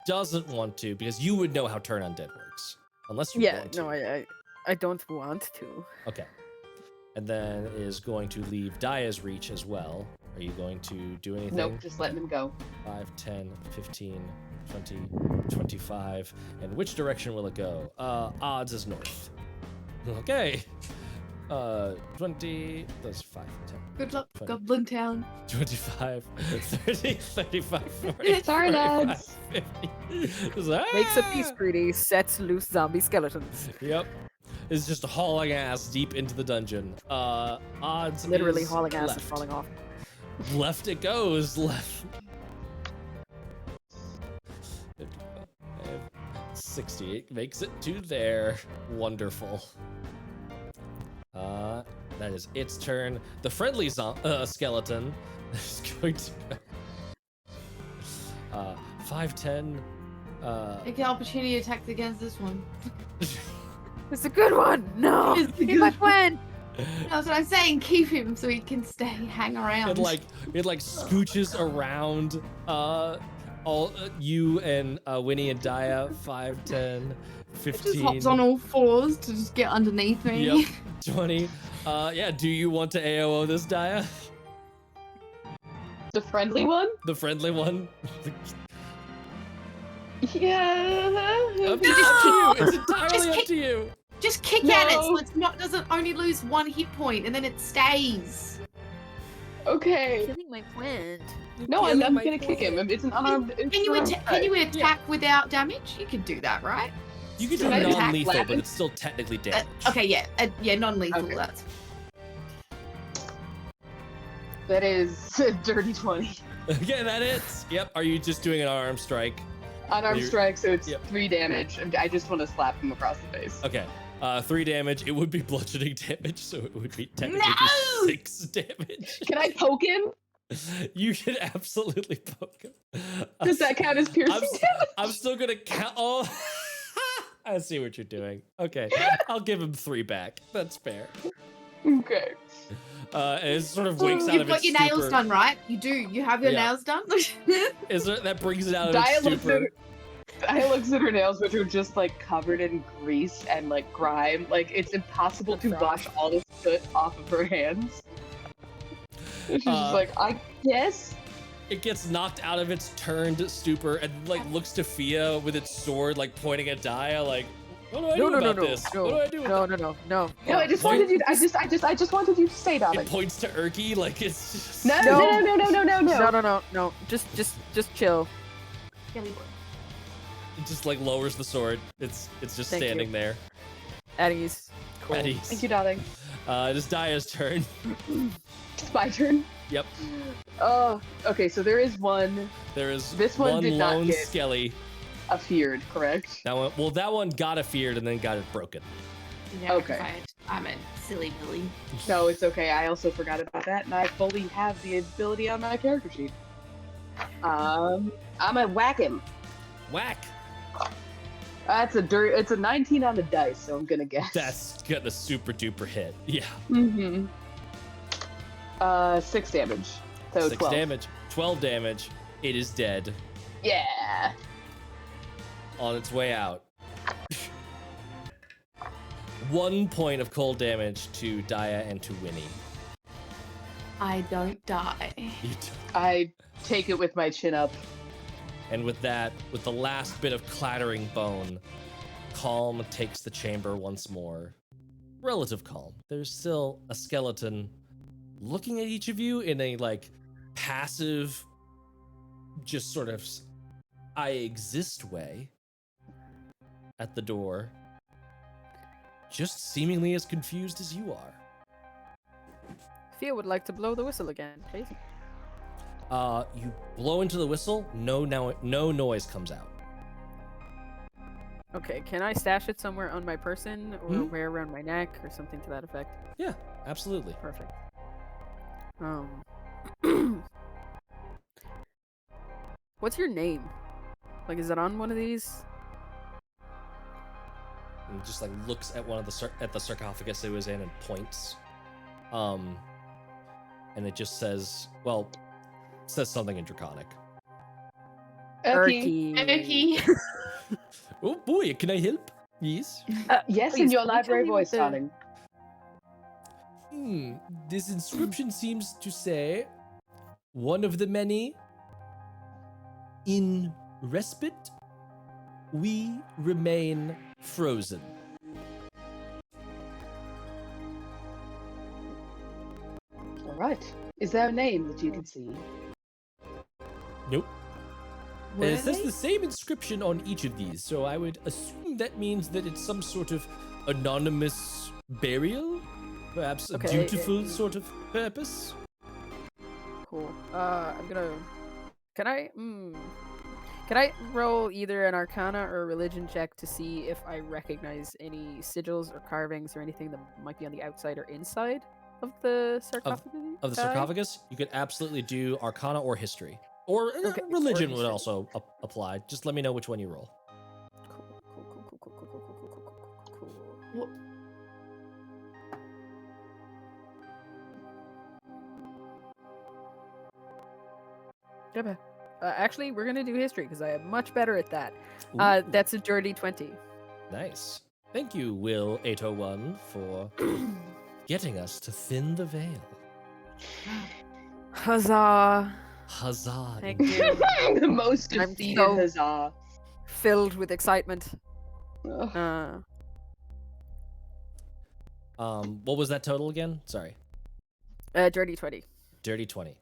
A: doesn't want to, because you would know how turn undead works. Unless you
B: yeah.
A: want to.
B: No, I don't want to.
A: Okay. And then is going to leave Dia's reach as well. Are you going to do anything?
C: Nope, just letting him go.
A: 5, 10, 15, 20, 25. And which direction will it go? Odds is north. Okay. 20, that's 5, 10.
D: Good luck,
A: 20.
D: Goblin Town.
A: 25, 30, 35, 40,
C: Sorry,
A: 45,
C: lads.
A: 50.
B: Makes a peace treaty, sets loose zombie skeletons.
A: Yep. It's just hauling ass deep into the dungeon. Odds
B: Literally
A: is
B: hauling ass
A: left.
B: and falling off.
A: Left it goes. Left. 55, 68 makes it to there. Wonderful. That is its turn. The friendly skeleton is going to go. 5, 10.
D: Make an opportunity attack against this one.
B: It's a good one. No,
D: It's a
B: he's my
D: good
B: friend.
D: That's what I'm saying. Keep him so he can hang around.
A: It scooches around all you and Winnie and Dia. 5, 10, 15.
D: It just hops on all fours to just get underneath me.
A: Yep. 20. Yeah, do you want to AOO this, Dia?
C: The friendly one?
A: The friendly one?
C: Yeah.
A: Up to you. It's entirely
D: Just
A: up
D: kick-
A: to you.
D: Just kick at it so
C: No.
D: it's not doesn't only lose 1 hit point and then it stays.
C: Okay.
B: Killing my friend.
C: No,
A: Yeah,
C: I'm
A: my
C: gonna kick him. It's an unarmed.
D: Can you attack without damage? You can do that, right?
A: You can do
C: Can I attack
A: non-lethal, but
C: weapons?
A: it's still technically damage.
D: Okay, yeah, non-lethal.
C: Okay.
D: That's
C: That is a dirty 20.
A: Okay, that hits. Yep. Are you just doing an unarmed strike?
C: Unarmed
A: You-
C: strike, so it's
A: Yep.
C: 3 damage. I just want to slap him across the face.
A: Okay. 3 damage. It would be bludgeoning damage, so it would be technically
D: No!
A: 6 damage.
C: Can I poke him?
A: You can absolutely poke him.
C: Does that count as piercing damage?
A: I'm still gonna count. Oh, I see what you're doing. Okay, I'll give him 3 back. That's fair.
C: Okay.
A: And it sort of winks out
D: You've
A: of
D: got
A: its
D: your nails
A: stupor.
D: done, right? You do. You have your
A: Yeah.
D: nails done.
A: That brings it out of
C: Dia
A: its
C: looks,
A: stupor.
C: looks at her nails, which are just like covered in grease and like grime. Like it's impossible to wash all this soot off of her hands. She's just like, I guess.
A: It gets knocked out of its turned stupor and like looks to Fia with its sword, like pointing at Dia, like, what do I do about this? What do I do?
B: No.
C: No, I just wanted you. I just wanted you to say that.
A: It points to Erky, like it's just...
C: No.
B: No. Just chill.
D: Kelly boy.
A: It just like lowers the sword. It's just
B: Thank you.
A: standing there.
B: At ease. Cool.
A: At ease.
C: Thank you, darling.
A: It is Dia's turn.
C: It's my turn.
A: Yep.
C: Oh, okay. So there is one
A: There is
C: This one did not
A: lone
C: get-
A: skelly.
C: afeared, correct?
A: That one got afeared and then got it broken.
D: No,
C: Okay.
D: I'm a silly Billy.
C: No, it's okay. I also forgot about that, and I fully have the ability on my character sheet. I'm gonna whack him.
A: Whack.
C: It's a 19 on the dice, so I'm gonna guess.
A: That's getting a super duper hit. Yeah.
C: Mm-hmm. 6 damage. So
A: 6
C: 12.
A: damage. 12 damage. It is dead.
C: Yeah.
A: On its way out. 1 point of cold damage to Dia and to Winnie.
D: I don't die.
A: You t-
C: I take it with my chin up.
A: And with that, with the last bit of clattering bone, calm takes the chamber once more. Relative calm. There's still a skeleton looking at each of you in a like passive, just sort of I exist way at the door. Just seemingly as confused as you are.
B: Fia would like to blow the whistle again, please.
A: You blow into the whistle, no noise comes out.
B: Okay, can I stash it somewhere on my person or
A: Mhm.
B: wear around my neck or something to that effect?
A: Yeah, absolutely.
B: Perfect. What's your name? Like, is it on one of these?
A: And just like looks at one of the sarcophagus it was in and points. And it just says, says something in Draconic.
C: Okay.
D: Erky.
A: Oh boy, can I help? Yes.
C: Yes,
B: Please,
C: in your
B: can you tell
C: library
B: me what
C: voice,
B: the-
C: darling.
A: This inscription seems to say, one of the many, in respite, we remain frozen.
C: All right. Is there a name that you can see?
A: Nope.
B: Were
A: It says
B: they?
A: the same inscription on each of these, so I would assume that means that it's some sort of anonymous burial? Perhaps a
B: Okay,
A: dutiful sort of purpose?
B: Cool. I'm gonna. Can I? Can I roll either an Arcana or a Religion check to see if I recognize any sigils or carvings or anything that might be on the outside or inside of the sarcophagus?
A: Of the sarcophagus, you could absolutely do Arcana or History. Or
B: Okay,
A: Religion
B: or
A: would
B: history.
A: also apply. Just let me know which one you roll.
B: Cool.
D: What?
B: Okay. Actually, we're gonna do history because I am much better at that.
A: Ooh.
B: That's a dirty 20.
A: Nice. Thank you, Will 801, for getting us to thin the veil.
B: Huzzah!
A: Huzzah.
B: Thank you.
C: The most
B: I'm
C: defeated
B: so-
C: huzzah.
B: Filled with excitement.
C: Ugh.
A: What was that total again? Sorry.
B: Dirty 20.
A: Dirty 20.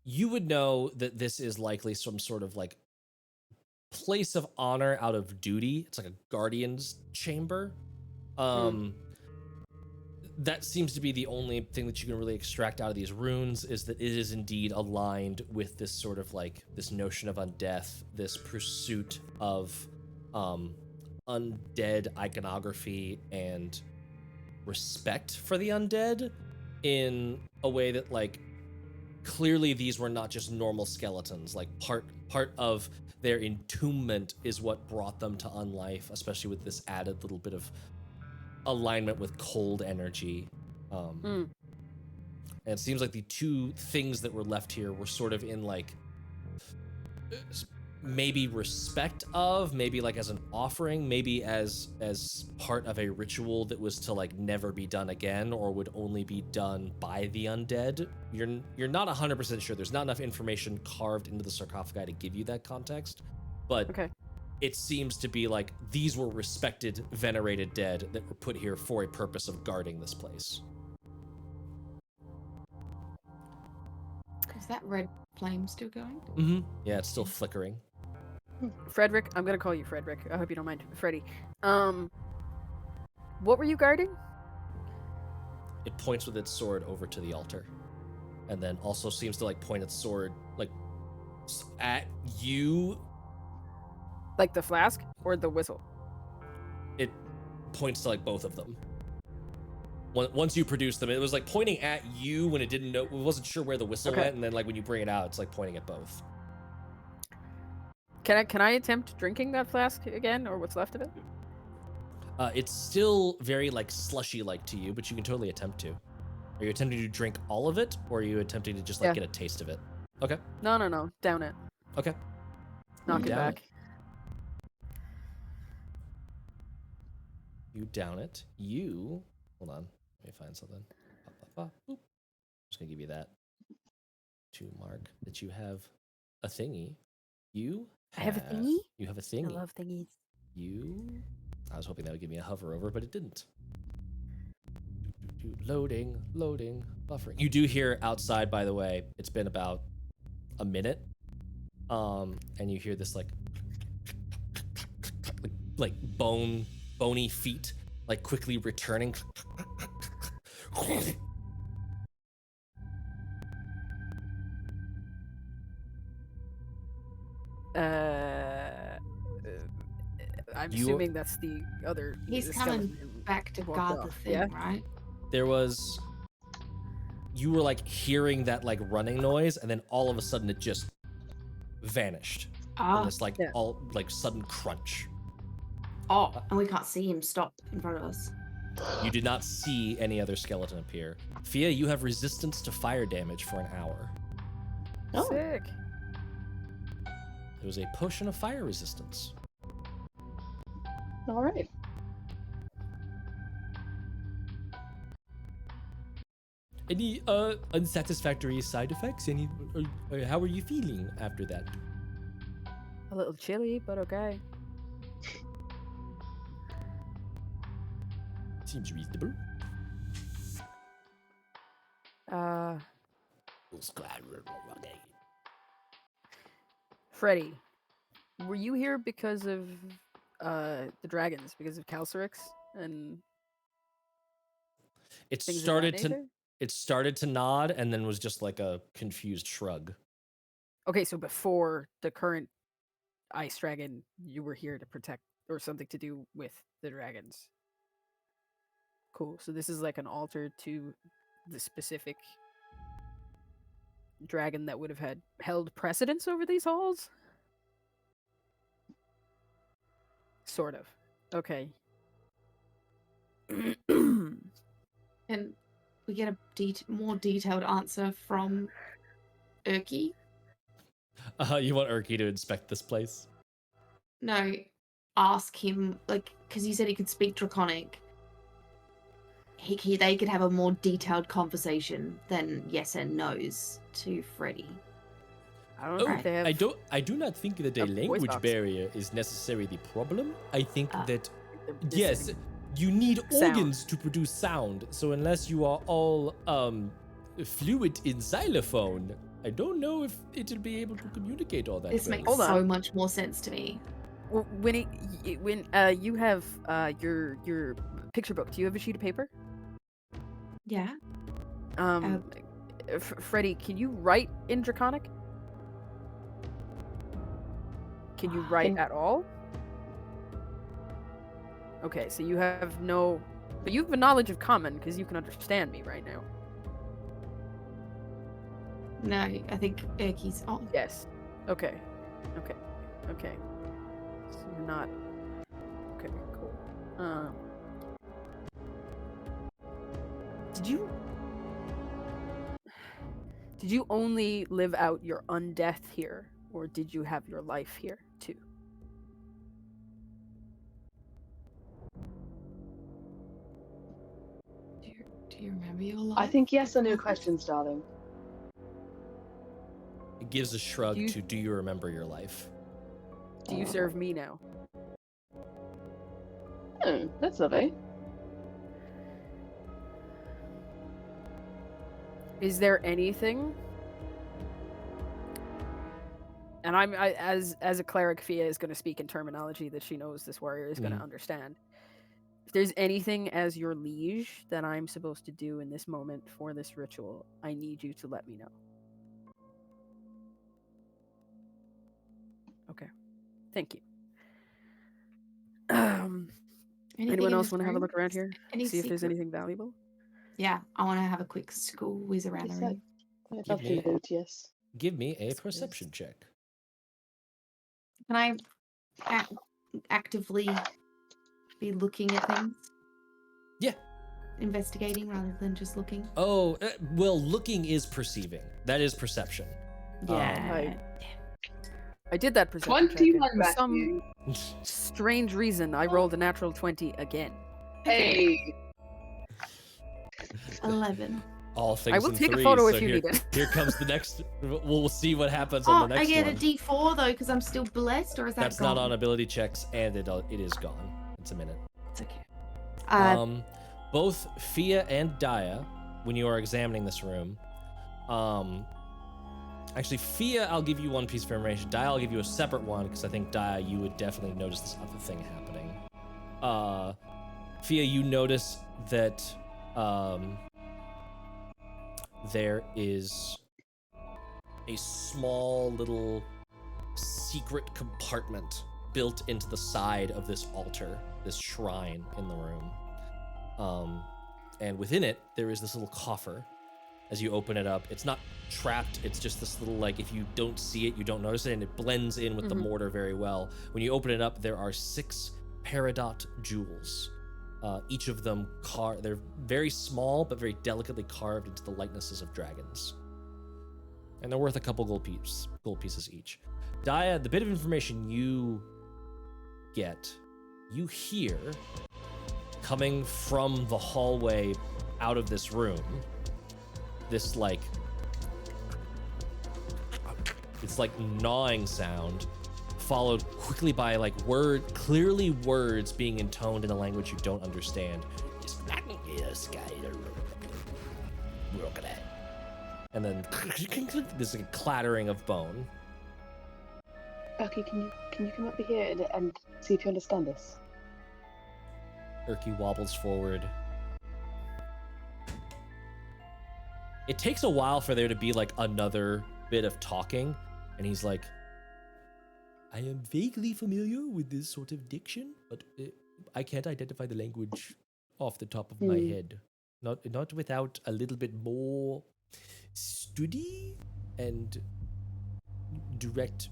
A: You would know that this is likely some sort of like place of honor out of duty. It's like a guardian's chamber. That seems to be the only thing that you can really extract out of these runes, is that it is indeed aligned with this sort of like this notion of undeath, this pursuit of undead iconography and respect for the undead in a way that like clearly these were not just normal skeletons. Like part of their entombment is what brought them to unlife, especially with this added little bit of alignment with cold energy. And it seems like the two things that were left here were sort of in like maybe respect of, maybe like as an offering, maybe as part of a ritual that was to like never be done again or would only be done by the undead. You're not 100% sure. There's not enough information carved into the sarcophagi to give you that context, but
B: Okay.
A: it seems to be like these were respected, venerated dead that were put here for a purpose of guarding this place.
D: Is that red flame still going?
A: Mm-hmm. Yeah, it's still flickering.
B: Frederick, I'm gonna call you Frederick. I hope you don't mind. Freddy. What were you guarding?
A: It points with its sword over to the altar, and then also seems to like point its sword like at you.
B: Like the flask or the whistle?
A: It points to like both of them. Once you produce them, it was like pointing at you when it didn't know, it wasn't sure where the whistle went, and then like when you bring it out, it's like pointing at both.
B: Can I attempt drinking that flask again, or what's left of it?
A: It's still very like slushy like to you, but you can totally attempt to. Are you attempting to drink all of it, or are you attempting to just like
B: Yeah.
A: get a taste of it? Okay.
B: No. Down it.
A: Okay.
B: Knock it
A: Down
B: back.
A: You down it. You hold on. Let me find something. Boop. Just gonna give you that to mark that you have a thingy.
B: I have a thingy?
A: You have a
B: I
A: thingy.
B: love thingies.
A: I was hoping that would give me a hover over, but it didn't. Loading, buffering. You do hear outside, by the way, it's been about a minute. And you hear this like bony feet, like quickly returning.
B: I'm
A: You-
B: assuming that's the other.
D: He's
B: the
D: coming
B: skeleton
D: back to
B: walked
D: guard the
B: off,
D: thing,
B: yeah?
D: right?
A: You were like hearing that like running noise, and then all of a sudden it just vanished.
D: Ah,
A: And this like
B: Yeah.
A: all like sudden crunch.
D: and we can't see him stop in front of us.
A: You did not see any other skeleton appear. Fia, you have resistance to fire damage for an hour.
C: Oh.
B: Sick.
A: It was a potion of fire resistance.
C: All right.
A: Any unsatisfactory side effects? How are you feeling after that?
B: A little chilly, but okay.
A: Seems reasonable.
B: Freddy, were you here because of the dragons? Because of Calcryx and
A: It
B: things of that
A: started to
B: nature?
A: it started to nod and then was just like a confused shrug.
B: Okay, so before the current ice dragon, you were here to protect or something to do with the dragons. Cool. So this is like an altar to the specific dragon that would have held precedence over these halls? Sort of. Okay.
D: And we get a more detailed answer from Urki.
A: You want Urki to inspect this place?
D: No, ask him, like, because you said he could speak Draconic. They could have a more detailed conversation than yes and no's to Freddy.
B: I don't think they have.
A: I do not think that a
B: a voice
A: language
B: box.
A: barrier is necessarily the problem. I think that
B: they're
A: yes,
B: missing.
A: you need
B: Sound.
A: organs to produce sound. So unless you are all fluent in xylophone, I don't know if it'll be able to communicate all that.
D: This
A: well.
D: makes
B: Hold
D: so
B: on.
D: much more sense to me.
B: Well, when you have your picture book, do you have a sheet of paper?
D: Yeah.
B: Freddy, can you write in Draconic? Can you write at all? Okay, so you have no, but you have a knowledge of common because you can understand me right now.
D: No, I think Urki's on.
B: Yes. Okay. Okay. Okay. So you're not. Okay. Cool. Did you only live out your undeath here, or did you have your life here too?
D: Do you remember your life?
C: I think yes are no questions, darling.
A: It gives a shrug
B: Do you-
A: to do you remember your life?
B: Do you serve me now?
C: Oh, that's lovely.
B: Is there anything? And as a cleric, Fia is going to speak in terminology that she knows this warrior is going to understand. If there's anything as your liege that I'm supposed to do in this moment for this ritual, I need you to let me know. Okay. Thank you. Anyone else want to have a look around here? See if there's anything valuable?
D: Yeah, I want to have a quick school whiz around the room.
C: I'd love to loot, yes.
A: Give me a
B: Yes, please.
A: perception check.
D: Can I actively be looking at things?
A: Yeah.
D: Investigating rather than just looking?
A: Oh, well, looking is perceiving. That is perception.
D: Yeah.
B: I did that perception check, and
C: 21,
B: for some
C: Matthew.
B: strange reason, I rolled a natural 20 again.
C: Hey!
D: 11.
A: All things
B: I will
A: in
B: take a
A: threes,
B: photo
A: so
B: if you
A: here,
B: need it.
A: Here comes the next. We'll see what happens
D: Oh,
A: on the
D: I
A: next
D: get
A: one.
D: a D4 though because I'm still blessed, or is that
A: That's
D: gone?
A: not on ability checks, and it is gone. It's a minute.
D: It's okay.
A: Both Fia and Daya, when you are examining this room, actually, Fia, I'll give you one piece of information. Daya, I'll give you a separate one because I think Daya, you would definitely notice this other thing happening. Fia, you notice that there is a small little secret compartment built into the side of this altar, this shrine in the room. And within it, there is this little coffer. As you open it up, it's not trapped, it's just this little, like, if you don't see it, you don't notice it, and it blends in with the mortar very well. When you open it up, there are 6 peridot jewels. Each of them they're very small, but very delicately carved into the likenesses of dragons. And they're worth a couple gold pieces each. Daya, the bit of information you get, you hear coming from the hallway out of this room, this like, it's like gnawing sound, followed quickly by like clearly words being intoned in a language you don't understand. And then there's a clattering of bone.
C: Okay, can you come up here and see if you understand this?
A: Erky wobbles forward. It takes a while for there to be like another bit of talking, and he's like, I am vaguely familiar with this sort of diction, but I can't identify the language off the top of my head. Not without a little bit more study and direct.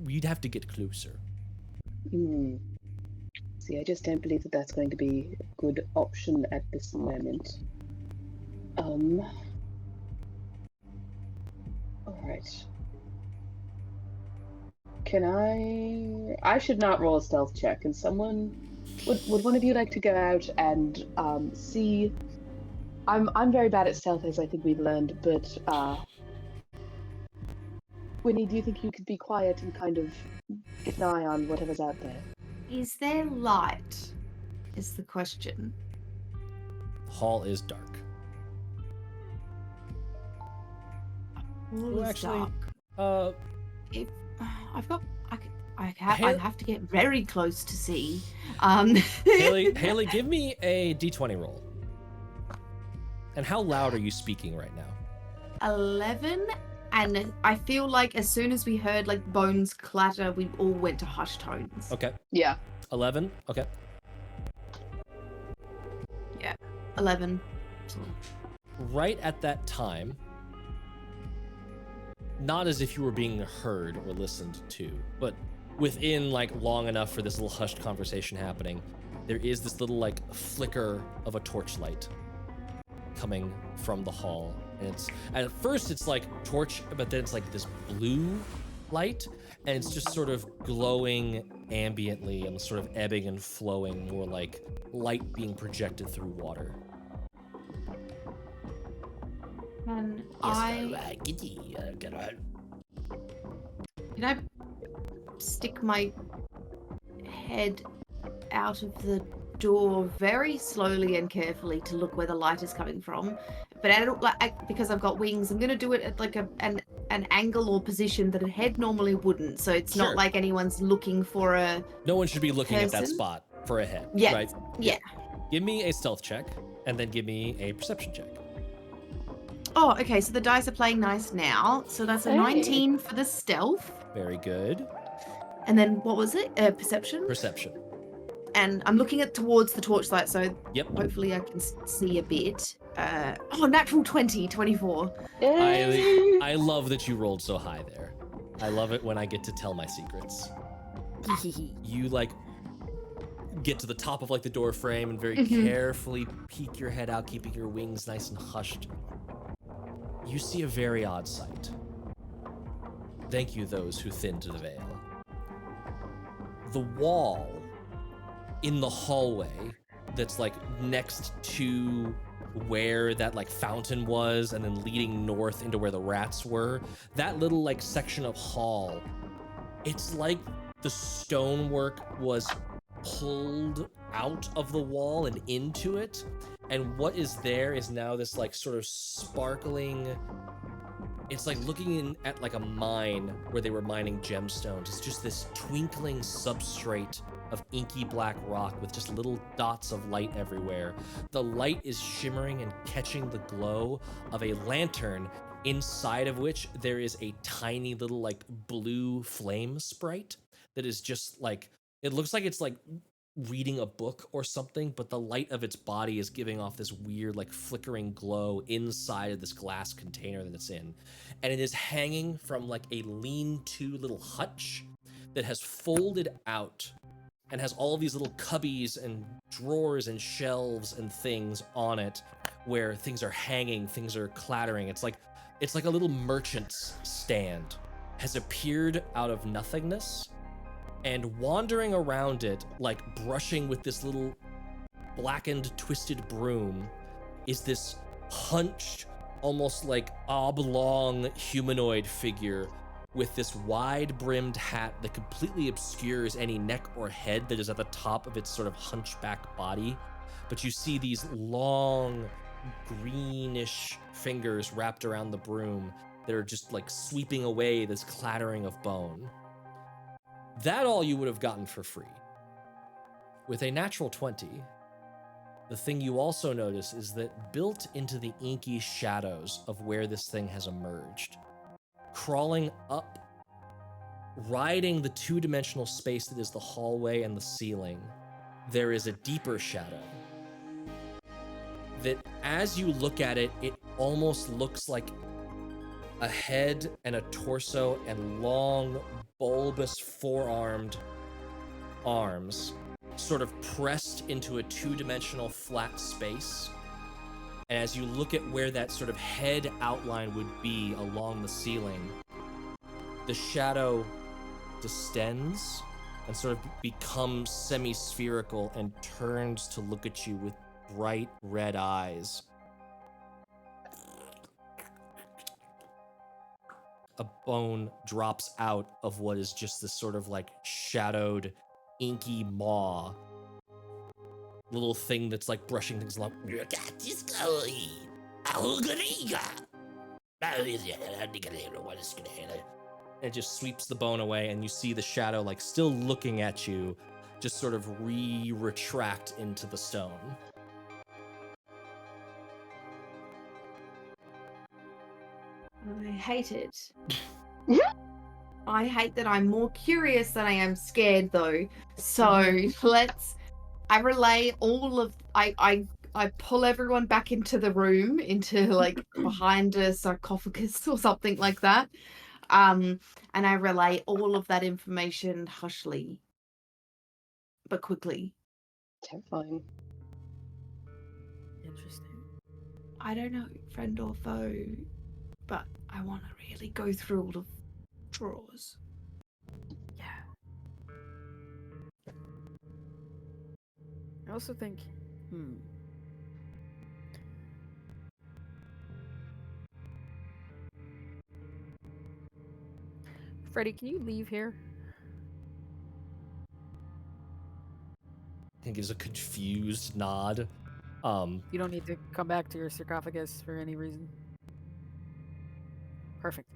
A: We'd have to get closer.
C: See, I just don't believe that that's going to be a good option at this moment. Alright. Can I should not roll a stealth check. Can someone... Would one of you like to go out and see... I'm very bad at stealth, as I think we've learned, but Winnie, do you think you could be quiet and kind of get an eye on whatever's out there?
D: Is there light? Is the question.
A: Hall is dark.
D: All
A: Well,
D: is
A: actually,
D: dark. If I'd have to get very close to see.
A: Haley, give me a d20 roll. And how loud are you speaking right now?
D: 11, and I feel like as soon as we heard like bones clatter, we all went to hushed tones.
A: Okay.
C: Yeah.
A: 11. Okay.
D: Yeah, 11.
A: Right at that time, not as if you were being heard or listened to, but within like long enough for this little hushed conversation happening, there is this little like flicker of a torchlight coming from the hall. And it's, at first it's like torch, but then it's like this blue light, and it's just sort of glowing ambiently and sort of ebbing and flowing, more like light being projected through water.
D: Can I stick my head out of the door very slowly and carefully to look where the light is coming from? But I don't because I've got wings. I'm gonna do it at like an angle or position that a head normally wouldn't. So it's
A: Sure.
D: not like anyone's looking for a.
A: No one should be looking at that
D: person?
A: spot for a head.
D: Yeah.
A: Right?
D: Yeah.
A: Give me a stealth check, and then give me a perception check.
D: Oh, okay. So the dice are playing nice now. So that's a
C: Hey.
D: 19 for the stealth.
A: Very good.
D: And then what was it? Perception.
A: Perception.
D: And I'm looking towards the torchlight, so
A: Yep.
D: hopefully I can see a bit. Natural 20, 24.
A: I love that you rolled so high there. I love it when I get to tell my secrets. You like get to the top of like the door frame and very carefully peek your head out, keeping your wings nice and hushed. You see a very odd sight. Thank you, those who thinned the veil. The wall in the hallway that's like next to where that like fountain was and then leading north into where the rats were, that little like section of hall, it's like the stonework was pulled out of the wall and into it, and what is there is now this like sort of sparkling, it's like looking in at like a mine where they were mining gemstones. It's just this twinkling substrate of inky black rock with just little dots of light everywhere. The light is shimmering and catching the glow of a lantern, inside of which there is a tiny little like blue flame sprite that is just like, it looks like it's like reading a book or something, but the light of its body is giving off this weird like flickering glow inside of this glass container that it's in. And it is hanging from like a lean-to little hutch that has folded out and has all of these little cubbies and drawers and shelves and things on it where things are hanging, things are clattering. It's like a little merchant's stand has appeared out of nothingness, and wandering around it, like brushing with this little blackened, twisted broom, is this hunched, almost like oblong humanoid figure with this wide-brimmed hat that completely obscures any neck or head that is at the top of its sort of hunchback body. But you see these long, greenish fingers wrapped around the broom that are just like sweeping away this clattering of bone. That all you would have gotten for free. With a natural 20, the thing you also notice is that built into the inky shadows of where this thing has emerged, crawling up, riding the two-dimensional space that is the hallway and the ceiling, there is a deeper shadow that as you look at it, it almost looks like a head and a torso and long, bulbous four-armed arms sort of pressed into a two-dimensional flat space. And as you look at where that sort of head outline would be along the ceiling, the shadow distends and sort of becomes semi-spherical and turns to look at you with bright red eyes. A bone drops out of what is just this sort of like shadowed, inky maw. Little thing that's like brushing things along. It just sweeps the bone away, and you see the shadow like still looking at you, just sort of retract into the stone.
D: I hate it. I hate that I'm more curious than I am scared, though. So I relay all of I pull everyone back into the room, into like behind a sarcophagus or something like that. And I relay all of that information hushly, but quickly.
C: Terrifying.
B: Interesting.
D: I don't know, friend or foe, but I want to really go through all of drawers.
B: Yeah. I also think, Freddy, can you leave here?
A: I think gives a confused nod.
B: You don't need to come back to your sarcophagus for any reason. Perfect.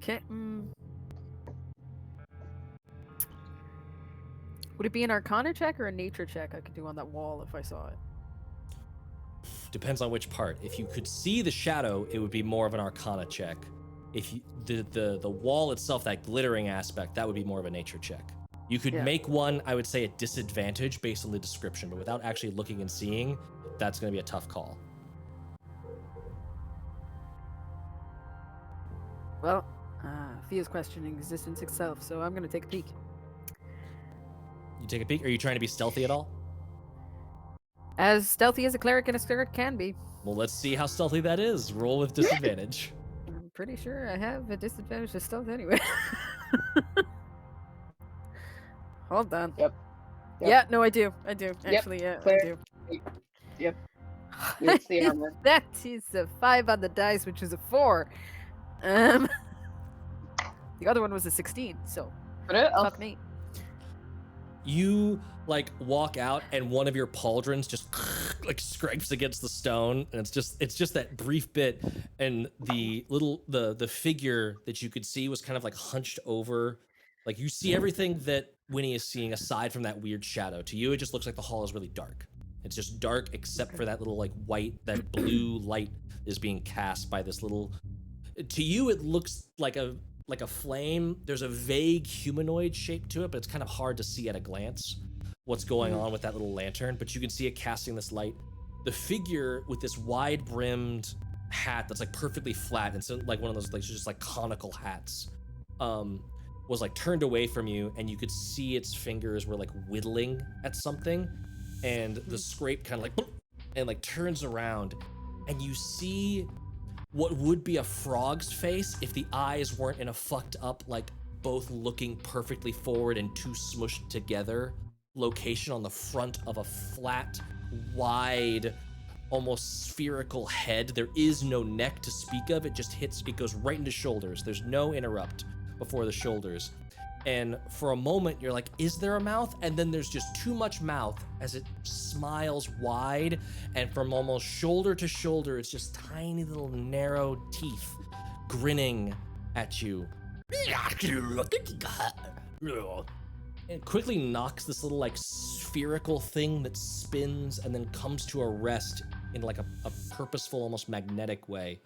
B: Okay. Would it be an Arcana check or a Nature check I could do on that wall if I saw it?
A: Depends on which part. If you could see the shadow, it would be more of an Arcana check. If you, the wall itself, that glittering aspect, that would be more of a Nature check. You could make one, I would say, at disadvantage based on the description, but without actually looking and seeing, that's going to be a tough call.
B: Well, Thea's questioning existence itself, so I'm going to take a peek.
A: You take a peek? Are you trying to be stealthy at all?
B: As stealthy as a cleric and a cleric can be.
A: Well, let's see how stealthy that is. Roll with disadvantage.
B: I'm pretty sure I have a disadvantage to stealth anyway. Hold on.
C: Yep.
B: Yeah, no, I do. Actually, yeah, I do.
C: Yep. It's the armor.
B: That is a 5 on the dice, which is a 4. The other one was a 16, so fuck me.
A: You like walk out and one of your pauldrons just like scrapes against the stone, and it's just that brief bit, and the figure that you could see was kind of like hunched over. Like you see everything that Winnie is seeing aside from that weird shadow. To you, it just looks like the hall is really dark. It's just dark except for that little like white, that blue light is being cast by this little. To you, it looks like a flame. There's a vague humanoid shape to it, but it's kind of hard to see at a glance what's going on with that little lantern, but you can see it casting this light. The figure with this wide-brimmed hat that's like perfectly flat, and so like one of those like just like conical hats, was like turned away from you, and you could see its fingers were like whittling at something, and the scrape kind of like and like turns around, and you see what would be a frog's face if the eyes weren't in a fucked up, like both looking perfectly forward and too smushed together location on the front of a flat, wide, almost spherical head. There is no neck to speak of. It just it goes right into shoulders. There's no interrupt before the shoulders. And for a moment, you're like, is there a mouth? And then there's just too much mouth as it smiles wide. And from almost shoulder to shoulder, it's just tiny little narrow teeth grinning at you. It quickly knocks this little like spherical thing that spins and then comes to a rest in like a purposeful, almost magnetic way.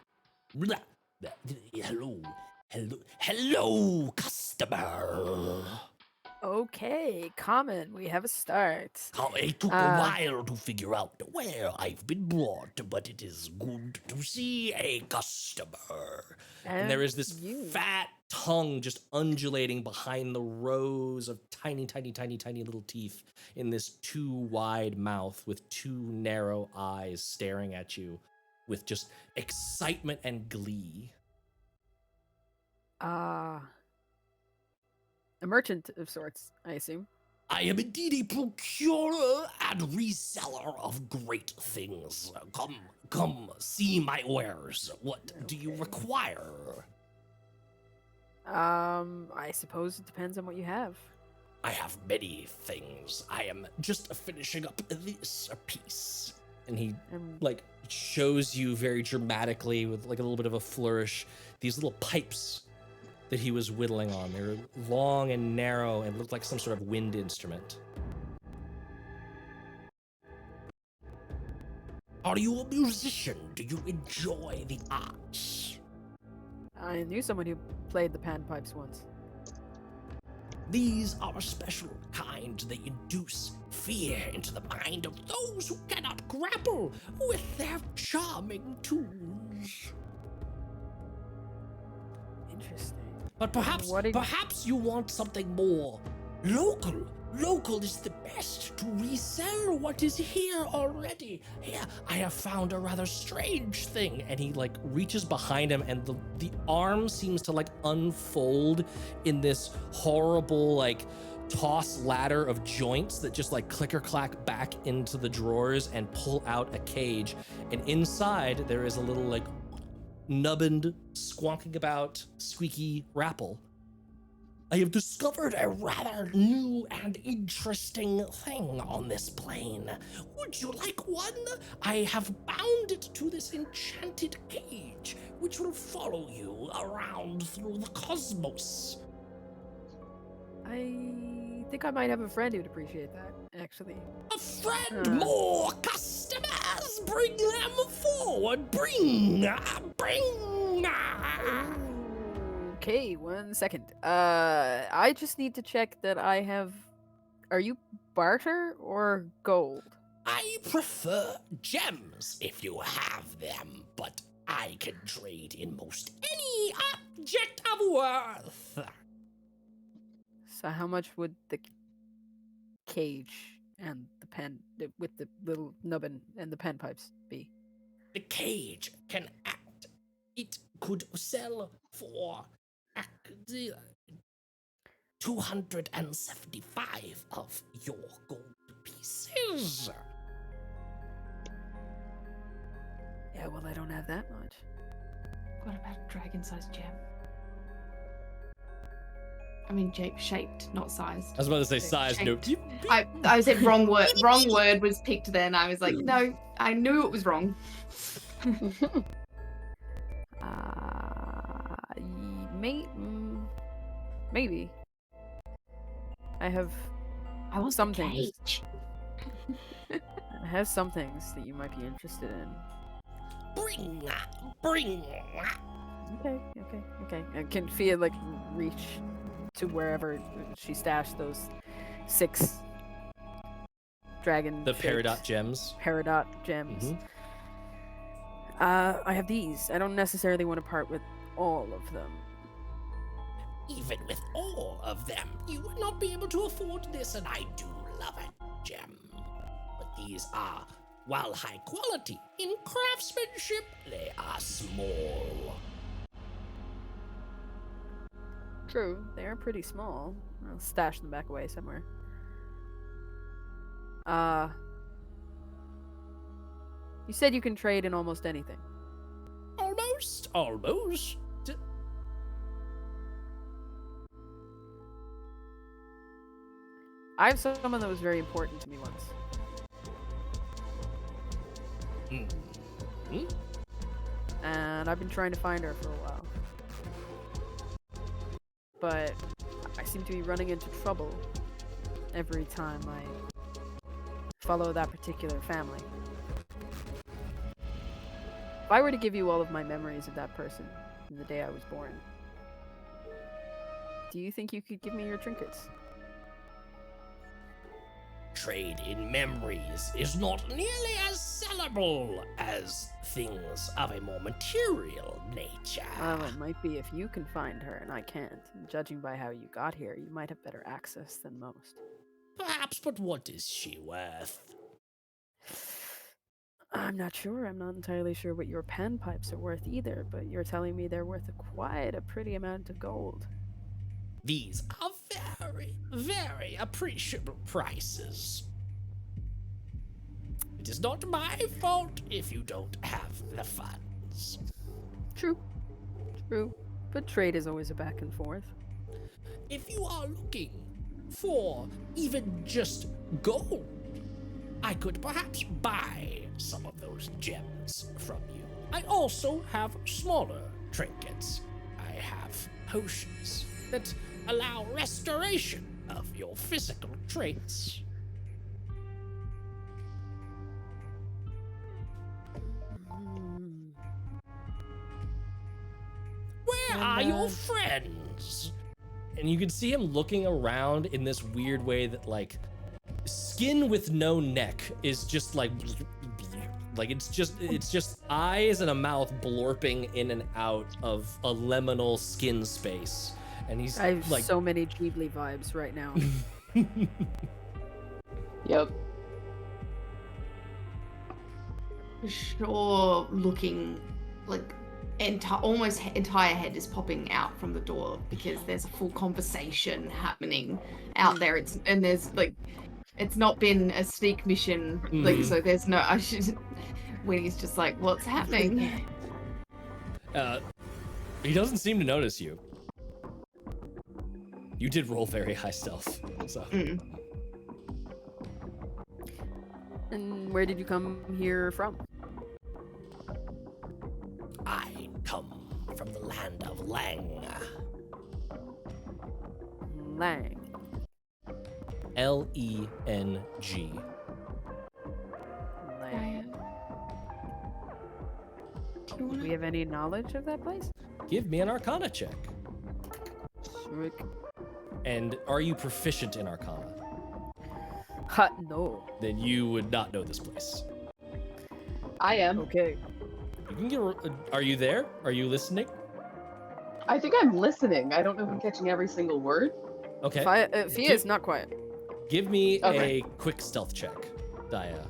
A: Hello, customer.
B: Okay, common. We have a start.
A: It took a while to figure out where I've been brought, but it is good to see a customer. And there is this fat tongue just undulating behind the rows of tiny, tiny, tiny, tiny little teeth in this too wide mouth with two narrow eyes staring at you with just excitement and glee.
B: A merchant of sorts, I assume.
A: I am indeed a procurer and reseller of great things. Come, see my wares. What do you require?
B: I suppose it depends on what you have.
A: I have many things. I am just finishing up this piece. And he like shows you very dramatically with like a little bit of a flourish these little pipes that he was whittling on. They're long and narrow and looked like some sort of wind instrument. Are you a musician? Do you enjoy the arts?
B: I knew someone who played the panpipes once.
A: These are a special kind. They induce fear into the mind of those who cannot grapple with their charming tunes.
B: Interesting.
A: But perhaps you want something more local. Local is the best to resell what is here already. Here, I have found a rather strange thing. And he like reaches behind him and the arm seems to like unfold in this horrible like toss ladder of joints that just like clicker clack back into the drawers and pull out a cage. And inside there is a little like nubbined, squonking about, squeaky rapple. I have discovered a rather new and interesting thing on this plane. Would you like one? I have bound it to this enchanted cage, which will follow you around through the cosmos.
B: I think I might have a friend who'd appreciate that, actually.
A: A friend! More customers! Bring them forward! Bring!
B: Okay, 1 second. I just need to check that I have... Are you barter or gold?
A: I prefer gems if you have them, but I can trade in most any object of worth.
B: So how much would the cage and the pen, with the little nubbin and the pen pipes be?
A: The cage can act. It could sell for 275 of your gold pieces.
B: Yeah, well, I don't have that much.
D: What about a dragon-sized gem? I mean, shaped, not sized.
A: I was about to say size. Nope.
D: I said wrong word. Wrong word was picked then. I was like, no, I knew it was wrong.
B: Maybe. I have some things. I have some things that you might be interested in.
A: Bring.
B: Okay. I can feel like reach to wherever she stashed those 6 dragon.
A: The peridot gems.
B: Peridot gems. I have these. I don't necessarily want to part with all of them.
A: Even with all of them, you would not be able to afford this, and I do love a gem. But these are While high quality in craftsmanship, they are small.
B: True, they are pretty small. I'll stash them back away somewhere. You said you can trade in almost anything.
A: Almost.
B: I have someone that was very important to me once.
A: Hmm?
B: And I've been trying to find her for a while. But I seem to be running into trouble every time I follow that particular family. If I were to give you all of my memories of that person from the day I was born, do you think you could give me your trinkets?
A: Trade in memories is not nearly as sellable as things of a more material nature.
B: Well, it might be if you can find her and I can't. And judging by how you got here, you might have better access than most.
A: Perhaps, but what is she worth?
B: I'm not sure. I'm not entirely sure what your panpipes are worth either, but you're telling me they're worth quite a pretty amount of gold.
A: These are very, very appreciable prices. It is not my fault if you don't have the funds.
B: True. But trade is always a back and forth.
A: If you are looking for even just gold, I could perhaps buy some of those gems from you. I also have smaller trinkets. I have potions that allow restoration of your physical traits. Where are your friends? And you can see him looking around in this weird way that, like, skin with no neck is just like it's just eyes and a mouth blorping in and out of a liminal skin space. And he's
B: I have
A: like
B: so many Ghibli vibes right now.
C: Yep.
D: Sure, looking like almost entire head is popping out from the door because there's a full conversation happening out there. It's not been a sneak mission, like, so there's no. Winnie's just like, what's happening?
A: He doesn't seem to notice you. You did roll very high stealth, so.
B: And where did you come here from?
A: I come from the land of Leng.
B: Leng.
A: L-E-N-G.
B: Leng.
D: Do
B: Do we have any knowledge of that place?
A: Give me an Arcana check.
B: Rick.
A: And are you proficient in Arcana?
B: Ha, no.
A: Then you would not know this place.
C: I am.
B: Okay.
A: You can get. Are you there? Are you listening?
C: I think I'm listening. I don't know if I'm catching every single word.
A: Okay.
B: If he is, not quiet.
A: Give me
C: Okay.
A: a quick stealth check, Daya.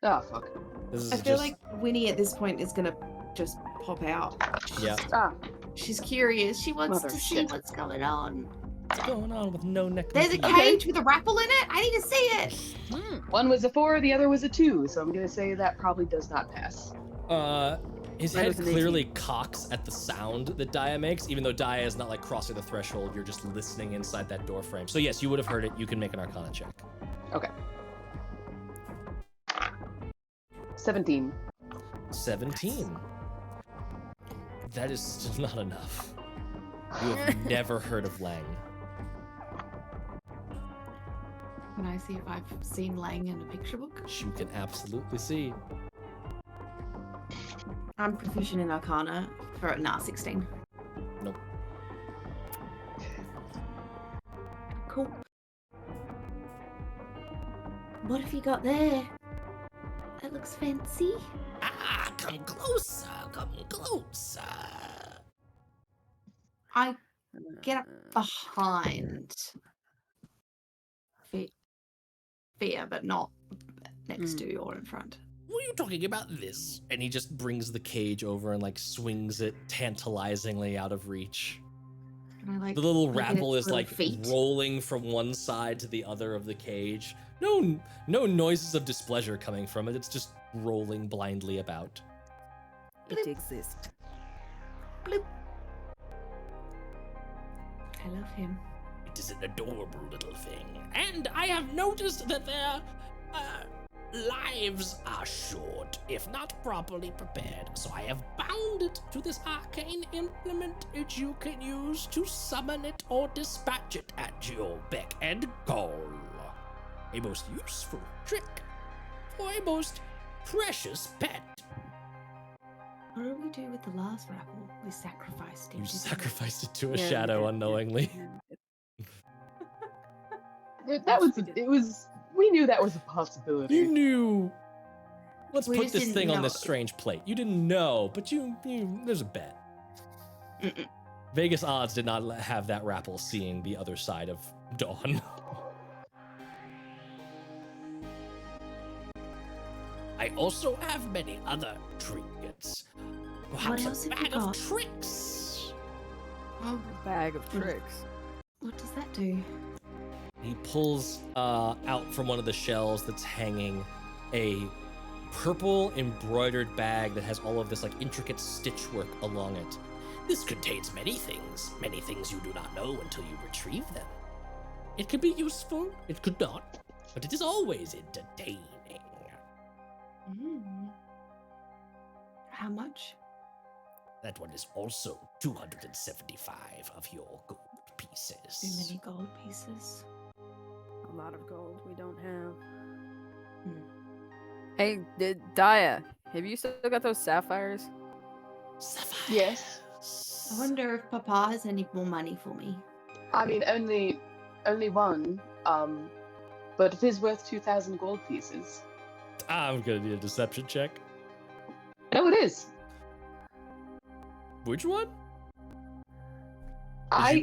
C: Oh, fuck.
A: This is
D: I feel
A: just,
D: like Winnie at this point is gonna just pop out.
A: Yeah.
C: Ah,
D: She's curious. She wants
C: Mother
D: to see
C: shit.
D: what's going on.
A: what's going on with no neck?
D: There's a cage with a raffle in it. I need to see it.
C: one was a 4, the other was a 2, so I'm gonna say that probably does not pass.
A: His
B: Mine
A: head
B: was an
A: clearly cocks at the sound that Daya makes, even though Daya is not like crossing the threshold. You're just listening inside that door frame. So yes, you would have heard it. You can make an Arcana check.
C: Okay. 17.
A: 17. That is still not enough. You have never heard of Leng.
D: Can I see if I've seen Leng in a picture book?
A: You can absolutely see.
D: I'm proficient in Arcana for 16.
A: Nope.
D: Cool. What have you got there? That looks fancy.
A: Ah, come closer, come closer.
D: I get up behind Fear, but not next to or in front.
A: Were you talking about this? And he just brings the cage over and like swings it tantalizingly out of reach.
D: Can I, like,
A: The little
D: look at
A: rapple
D: its
A: is
D: little
A: like
D: feet?
A: rolling from one side to the other of the cage. No noises of displeasure coming from it. It's just rolling blindly about.
B: It exists.
D: Bloop. I love him.
A: It is an adorable little thing. And I have noticed that their lives are short, if not properly prepared. So I have bound it to this arcane implement which you can use to summon it or dispatch it at your beck and call. A most useful trick for a most precious pet.
D: What did we do with the last rapple? We sacrificed it.
A: You
D: didn't we?
A: sacrificed it to a
B: Yeah,
A: shadow
B: yeah,
A: unknowingly.
C: We knew that was a possibility.
A: You knew. Let's
D: We
A: put
D: just
A: this
D: didn't
A: thing on
D: know.
A: this strange plate. You didn't know, but you there's a bet.
D: Mm-mm.
A: Vegas odds did not have that rapple seeing the other side of dawn. I also have many other trinkets. Perhaps
D: else
A: a
D: have you
A: bag of
D: got?
A: tricks.
D: Oh,
B: Bag of tricks.
D: what does that do?
A: He pulls out from one of the shells that's hanging a purple embroidered bag that has all of this like intricate stitchwork along it. This contains many things you do not know until you retrieve them. It could be useful, it could not, but it is always entertaining.
D: Mm. How much?
A: That one is also 275 of your gold pieces.
D: Too many gold pieces.
B: A lot of gold we don't have.
D: Hmm.
B: Hey, Daya, have you still got those sapphires?
A: Sapphires.
C: Yes.
D: I wonder if Papa has any more money for me.
C: I mean, only one. But it is worth 2,000 gold pieces.
A: I'm gonna need a deception check.
C: No, it is.
A: Which one?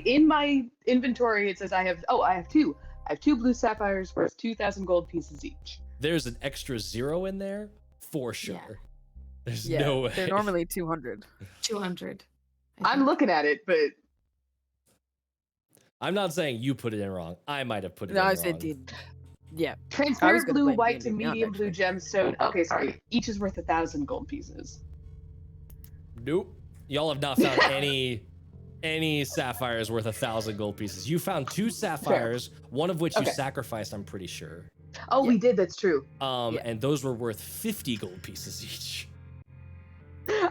C: In my inventory it says I have two. I have two blue sapphires worth 2,000 gold pieces each.
A: There's an extra 0 in there for sure.
D: Yeah.
A: There's
B: Yeah,
A: no way.
B: they're normally 200.
D: 200.
C: I'm looking at it, but
A: I'm not saying you put it in wrong. I might have put it
B: No,
A: in
B: I
A: wrong.
B: said did. Yeah.
C: transparent
B: gonna
C: blue,
B: blame
C: white to
B: D&D Beyond,
C: medium blue gemstone. Okay, sorry. Each is worth 1,000 gold pieces.
A: Nope. Y'all have not found any sapphires worth 1,000 gold pieces. You found 2 sapphires, one of which you
C: Okay.
A: sacrificed, I'm pretty sure.
C: Oh, we did. That's true.
B: Yeah.
A: And those were worth 50 gold pieces each.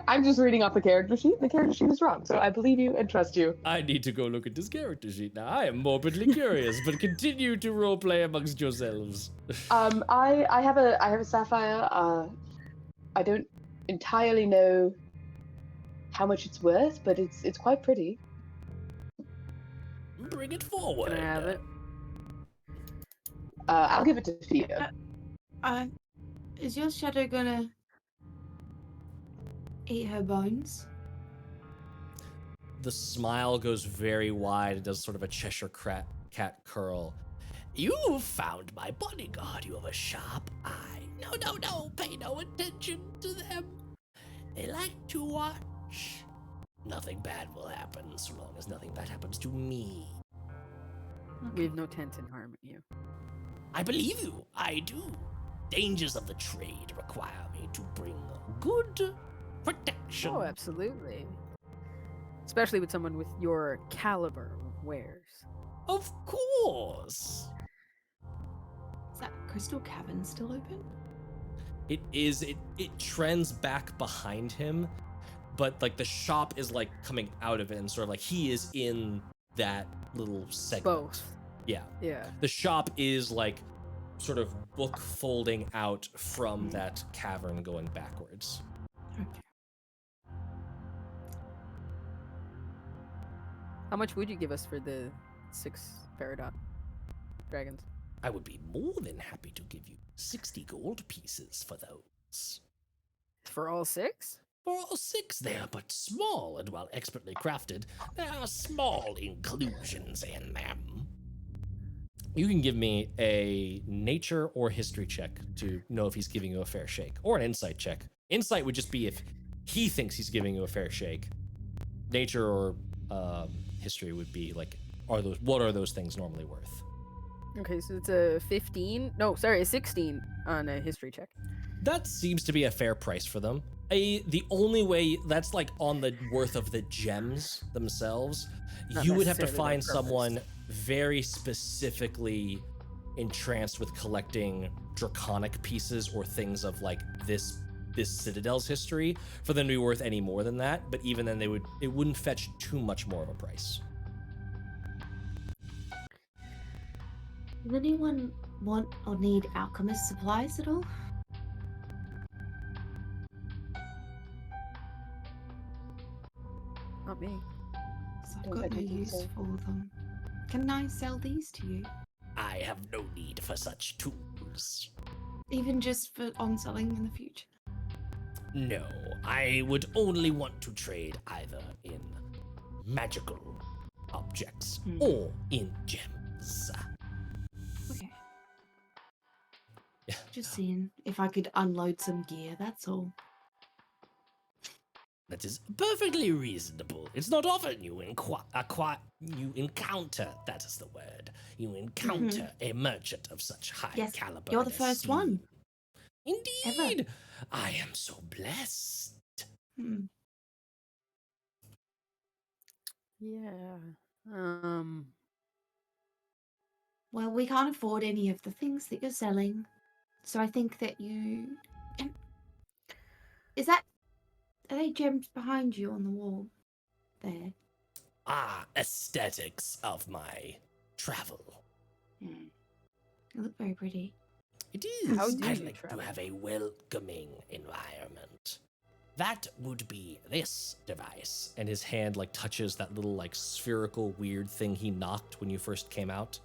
C: I'm just reading off the character sheet. The character sheet is wrong, so I believe you and trust you.
A: I need to go look at this character sheet now. I am morbidly curious, but continue to roleplay amongst yourselves.
C: I have a sapphire. I don't entirely know how much it's worth, but it's quite pretty.
A: Bring it forward.
B: Can I have it?
C: I'll give it to Thea.
D: Is your shadow gonna eat her bones?
A: The smile goes very wide. It does sort of a Cheshire cat curl. You found my bodyguard. You have a sharp eye. No. Pay no attention to them. They like to watch. Nothing bad will happen so long as nothing bad happens to me.
B: We have no tent in harming you.
A: I believe you. I do. Dangers of the trade require me to bring good protection.
B: Oh, absolutely. Especially with someone with your caliber of wares.
A: Of course.
D: Is that crystal cavern still open?
A: It is. It trends back behind him, but like the shop is like coming out of it, and sort of like he is in that little segment.
B: Both.
A: Yeah.
B: Yeah.
A: The shop is like sort of book folding out from that cavern going backwards.
D: Okay.
B: How much would you give us for the 6 Peridot dragons?
A: I would be more than happy to give you 60 gold pieces for those.
B: For all 6?
A: For all 6, they are but small, and while expertly crafted, there are small inclusions in them. You can give me a nature or history check to know if he's giving you a fair shake, or an insight check. Insight would just be if he thinks he's giving you a fair shake. Nature or history would be like, what are those things normally worth?
B: Okay, so it's a 15. No, sorry, a 16 on a history check.
A: That seems to be a fair price for them. The only way that's like on the worth of the gems themselves,
B: Not
A: you would have to
B: necessarily
A: find
B: their
A: someone very specifically entranced with collecting draconic pieces or things of like this citadel's history for them to be worth any more than that. But even then, it wouldn't fetch too much more of a price.
D: Does anyone want or need alchemist supplies at all?
B: Not me.
D: 'Cause I've
C: Don't
D: got no
C: think
D: use
C: so.
D: for them. Can I sell these to you?
A: I have no need for such tools.
D: Even just for on selling in the future?
A: No, I would only want to trade either in magical objects or in gems.
D: Okay.
A: Yeah.
D: Just seeing if I could unload some gear, that's all.
A: That is perfectly reasonable. It's not often you encounter, that is the word, you encounter a merchant of such high
D: Yes,
A: caliber.
D: you're the
A: and
D: first
A: esteem.
D: one.
A: Indeed. I am so blessed.
D: Hmm.
B: Yeah.
D: Well, we can't afford any of the things that you're selling, so I think that you... Are they gems behind you on the wall? There.
A: Aesthetics of my travel.
D: They look very pretty.
A: It is.
B: How do
A: I
B: you
A: like
B: travel?
A: to have a welcoming environment. That would be this device. And his hand like touches that little like spherical weird thing he knocked when you first came out.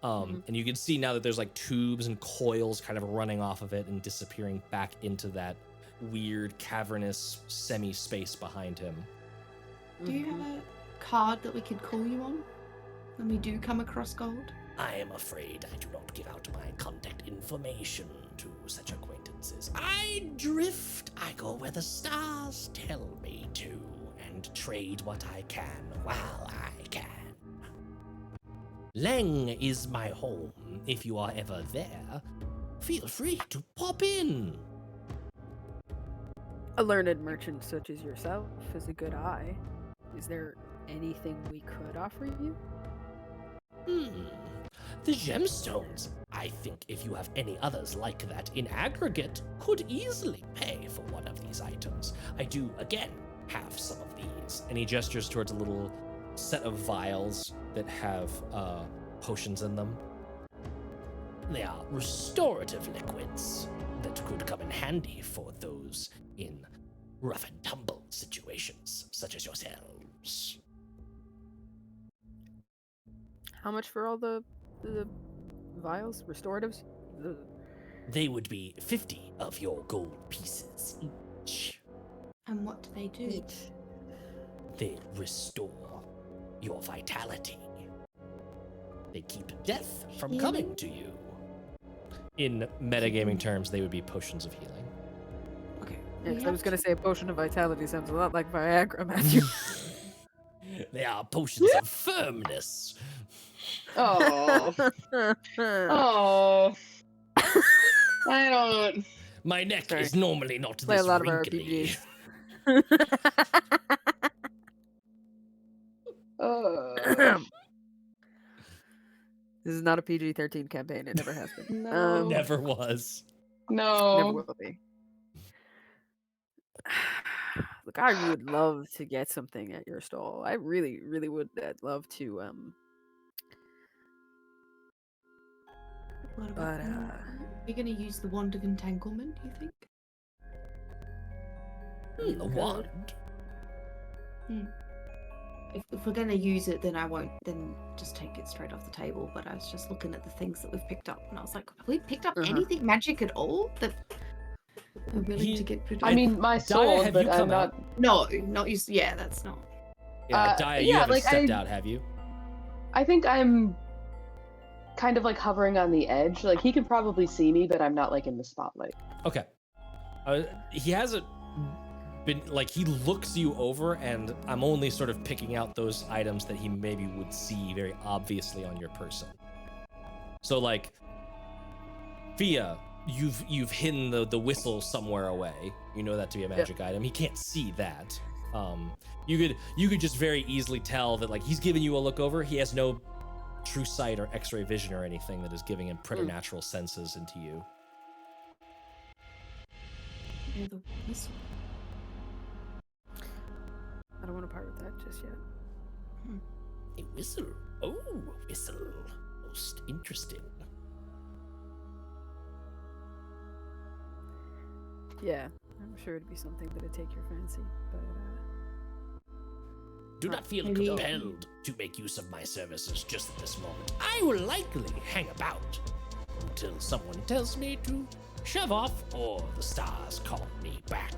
A: And you can see now that there's like tubes and coils kind of running off of it and disappearing back into that weird cavernous semi-space behind him.
D: Do you have a card that we could call you on when we do come across gold?
A: I am afraid I do not give out my contact information to such acquaintances. I drift. I go where the stars tell me to and trade what I can while I can. Leng is my home. If you are ever there, feel free to pop in.
B: A learned merchant such as yourself is a good eye. Is there anything we could offer you?
A: The gemstones, I think if you have any others like that in aggregate, could easily pay for one of these items. I do, again, have some of these. And he gestures towards a little set of vials that have potions in them. They are restorative liquids that could come in handy for those in rough and tumble situations, such as yourselves.
B: How much for all the vials, restoratives? Ugh.
A: They would be 50 of your gold pieces each.
D: And what do they do?
A: They restore your vitality. They keep death from
D: Healing?
A: coming to you. In metagaming terms, they would be potions of healing.
D: Okay.
B: Yeah,
D: we
B: 'cause I
D: have
B: was gonna
D: to-
B: say a potion of vitality sounds a lot like Viagra, Matthew.
A: They are potions of firmness.
C: Oh. Oh. I don't.
A: My neck
B: Sorry.
A: is normally not
B: Play a
A: this
B: lot of
A: wrinkly.
B: RPGs. This is not a PG-13 campaign. It never has been.
C: No.
A: Never was.
C: No.
B: Never will be. Look, I would love to get something at your stall. I really, really would love to.
D: What about
B: But,
D: we're gonna use the wand of entanglement, do you think?
A: The wand.
D: If we're gonna use it, then I won't. Then just take it straight off the table. But I was just looking at the things that we've picked up, and I was like, have we picked up anything magic at all that we're willing to get rid of?
C: I mean, my
A: Daya,
C: sword,
A: have
C: but
A: you
C: I'm
A: come
C: not.
A: out?
D: no, not use. Yeah, that's not.
A: Yeah, Daya, you
C: yeah,
A: haven't
C: like,
A: stepped
C: I-
A: out, have you?
C: I think I'm kind of like hovering on the edge. Like he can probably see me, but I'm not like in the spotlight.
A: Okay. He hasn't been like he looks you over, and I'm only sort of picking out those items that he maybe would see very obviously on your person. So like, Fia, you've hidden the whistle somewhere away. You know that to be a magic item. He can't see that. You could just very easily tell that like he's giving you a look over. He has no true sight or X-ray vision or anything that is giving him preternatural senses into you.
D: Near the whistle.
B: I don't want to part with that just yet.
A: A whistle. Oh, a whistle. Most interesting.
B: Yeah, I'm sure it'd be something that'd take your fancy, but
A: Do not feel
D: Maybe-
A: compelled to make use of my services just at this moment. I will likely hang about until someone tells me to shove off or the stars call me back.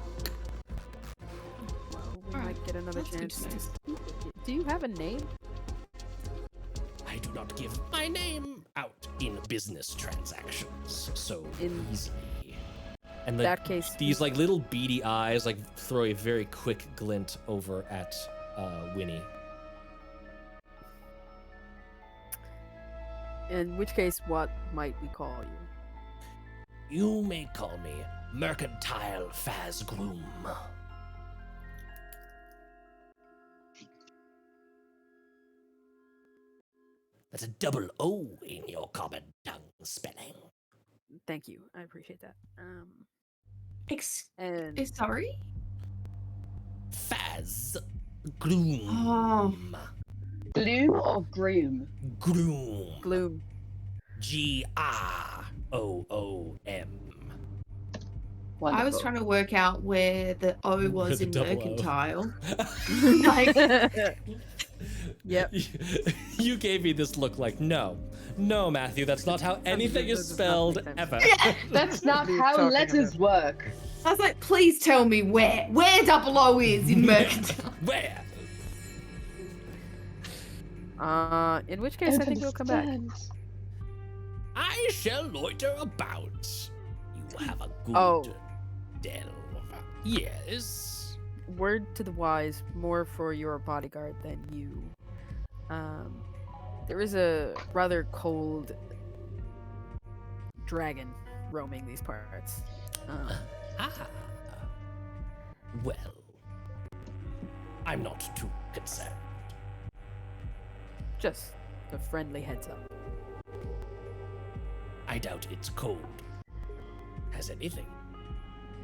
B: well, we
D: Alright,
B: might get another
D: that's good
B: chance
D: to
B: to
D: know.
B: speak with you. Do you have a name?
A: I do not give my name out in business transactions so
B: In
A: easily. And
B: that case,
A: these like little beady eyes like throw a very quick glint over at Winnie.
B: in which case, what might we call you?
A: You may call me Mercantile Fazgroom. That's a double O in your common tongue spelling.
B: Thank you, I appreciate that. And
D: Sorry?
A: Fazgroom.
C: Gloom or groom?
A: Groom.
B: Gloom.
A: Groom.
C: Wonderful.
D: I was trying to work out where the O was
A: The
D: in
A: double O.
D: mercantile.
B: Yep.
A: You gave me this look like, no, Matthew, that's not how anything is
B: This does not
A: spelled
B: make sense.
A: ever.
C: That's not
B: What are you
C: how
B: talking
C: letters work.
D: I was like, please tell me where double O is in mercantile.
A: Where?
B: In which case, I think we'll come back.
C: Understand.
A: I shall loiter about. You have a good
B: Oh.
A: delve. Yes.
B: Word to the wise, more for your bodyguard than you. There is a rather cold dragon roaming these parts.
A: Ah. Well, I'm not too concerned.
B: Just a friendly heads up.
A: I doubt it's cold. Has anything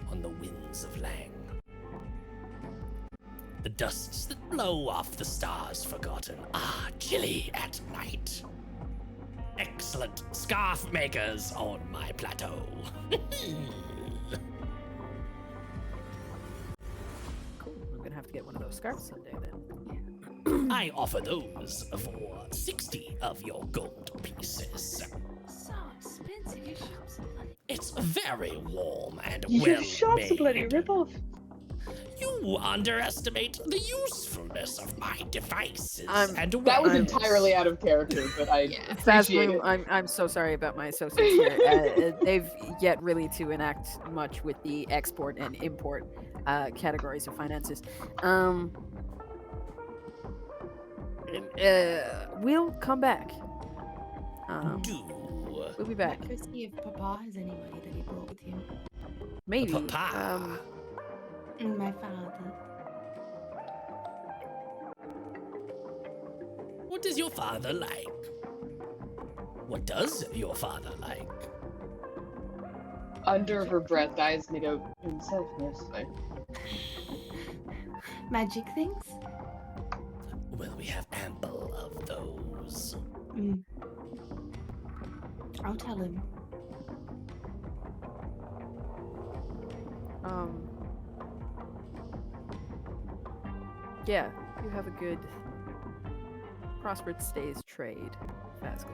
A: on the winds of Leng. The dusts that blow off the stars forgotten are chilly at night. Excellent scarf makers on my plateau.
B: Cool. I'm gonna have to get one of those scarves someday then.
A: I offer those for 60 of your gold pieces.
D: So expensive. Your shop's a bloody.
A: It's very warm and
C: Your
A: well
C: shop's a bloody
A: made.
C: ripoff.
A: You underestimate the usefulness of my devices
B: I'm-
A: and
C: That was
A: weapons.
C: entirely out of character, but I appreciate
B: Fazbloom,
C: it.
B: I'm so sorry about my associates here. They've yet really to enact much with the export and import categories of finances. We'll come back.
A: Do
B: We'll be back.
D: Go see if Papa has any money that he brought with him.
B: Maybe.
A: Papa.
D: And my father.
A: What is your father like? What does your father like?
C: Under her breath, eyes made out himself mostly.
D: Magic things?
A: Well, we have ample of those.
D: I'll tell him.
B: Yeah, you have a good, prospered stays trade, Fazbloom.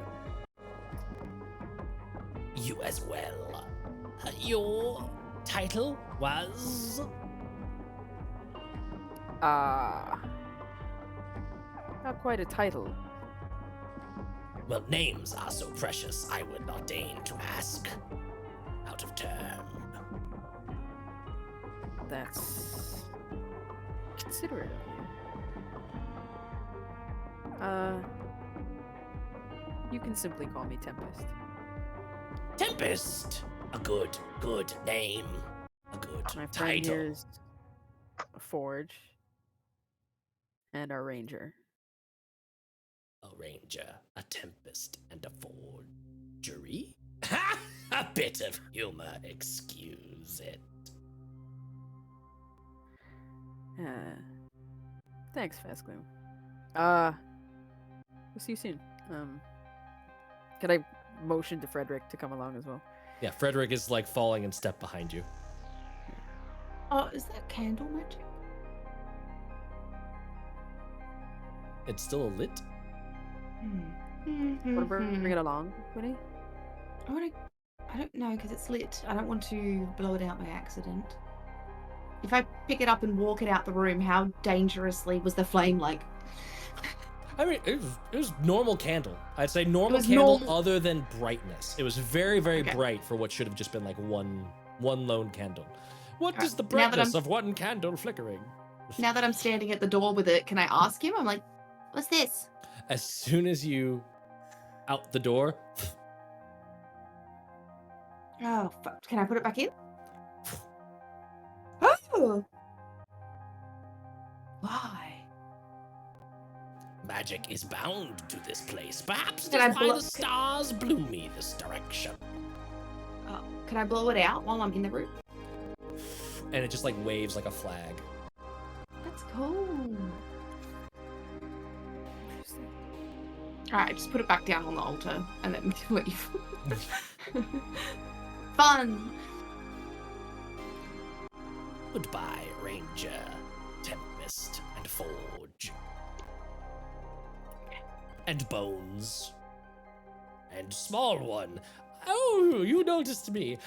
A: You as well. Your title was?
B: Not quite a title.
A: Well, names are so precious, I would not deign to ask. Out of turn.
B: That's considerate of you. You can simply call me Tempest.
A: Tempest! A good name. A good
B: My friend
A: title.
B: here's a forge and our ranger.
A: A ranger, a tempest, and a forgery? A bit of humor, excuse it.
B: Thanks, Fastgloom. We'll see you soon. Can I motion to Frederick to come along as well?
A: Yeah, Frederick is like falling in step behind you.
D: Oh, is that candle magic?
A: It's still lit?
B: Want to bring it along, Winnie?
D: I don't know, because it's lit. I don't want to blow it out by accident. If I pick it up and walk it out the room, how dangerously was the flame like?
A: I mean, it was normal candle. I'd say normal
D: was
A: candle
D: normal-
A: other than brightness. It was very, very
D: Okay.
A: bright for what should have just been like one lone candle. What
D: Alright,
A: is the
D: now that
A: brightness
D: I'm-
A: of one candle flickering?
D: Now that I'm standing at the door with it, can I ask him? I'm like, what's this?
A: As soon as you out the door,
D: Oh, fuck. Can I put it back in? Oh! Why?
A: magic is bound to this place. Perhaps
D: Can
A: that's
D: I
A: why
D: blow-
A: the stars blew me this direction.
D: Oh, can I blow it out while I'm in the room?
A: And it just like waves like a flag.
D: That's cool.
B: Interesting.
D: Alright, just put it back down on the altar and then leave. Fun!
A: Goodbye, Ranger, Tempest, and Forge. And Bones. And Small One. Oh, you noticed me.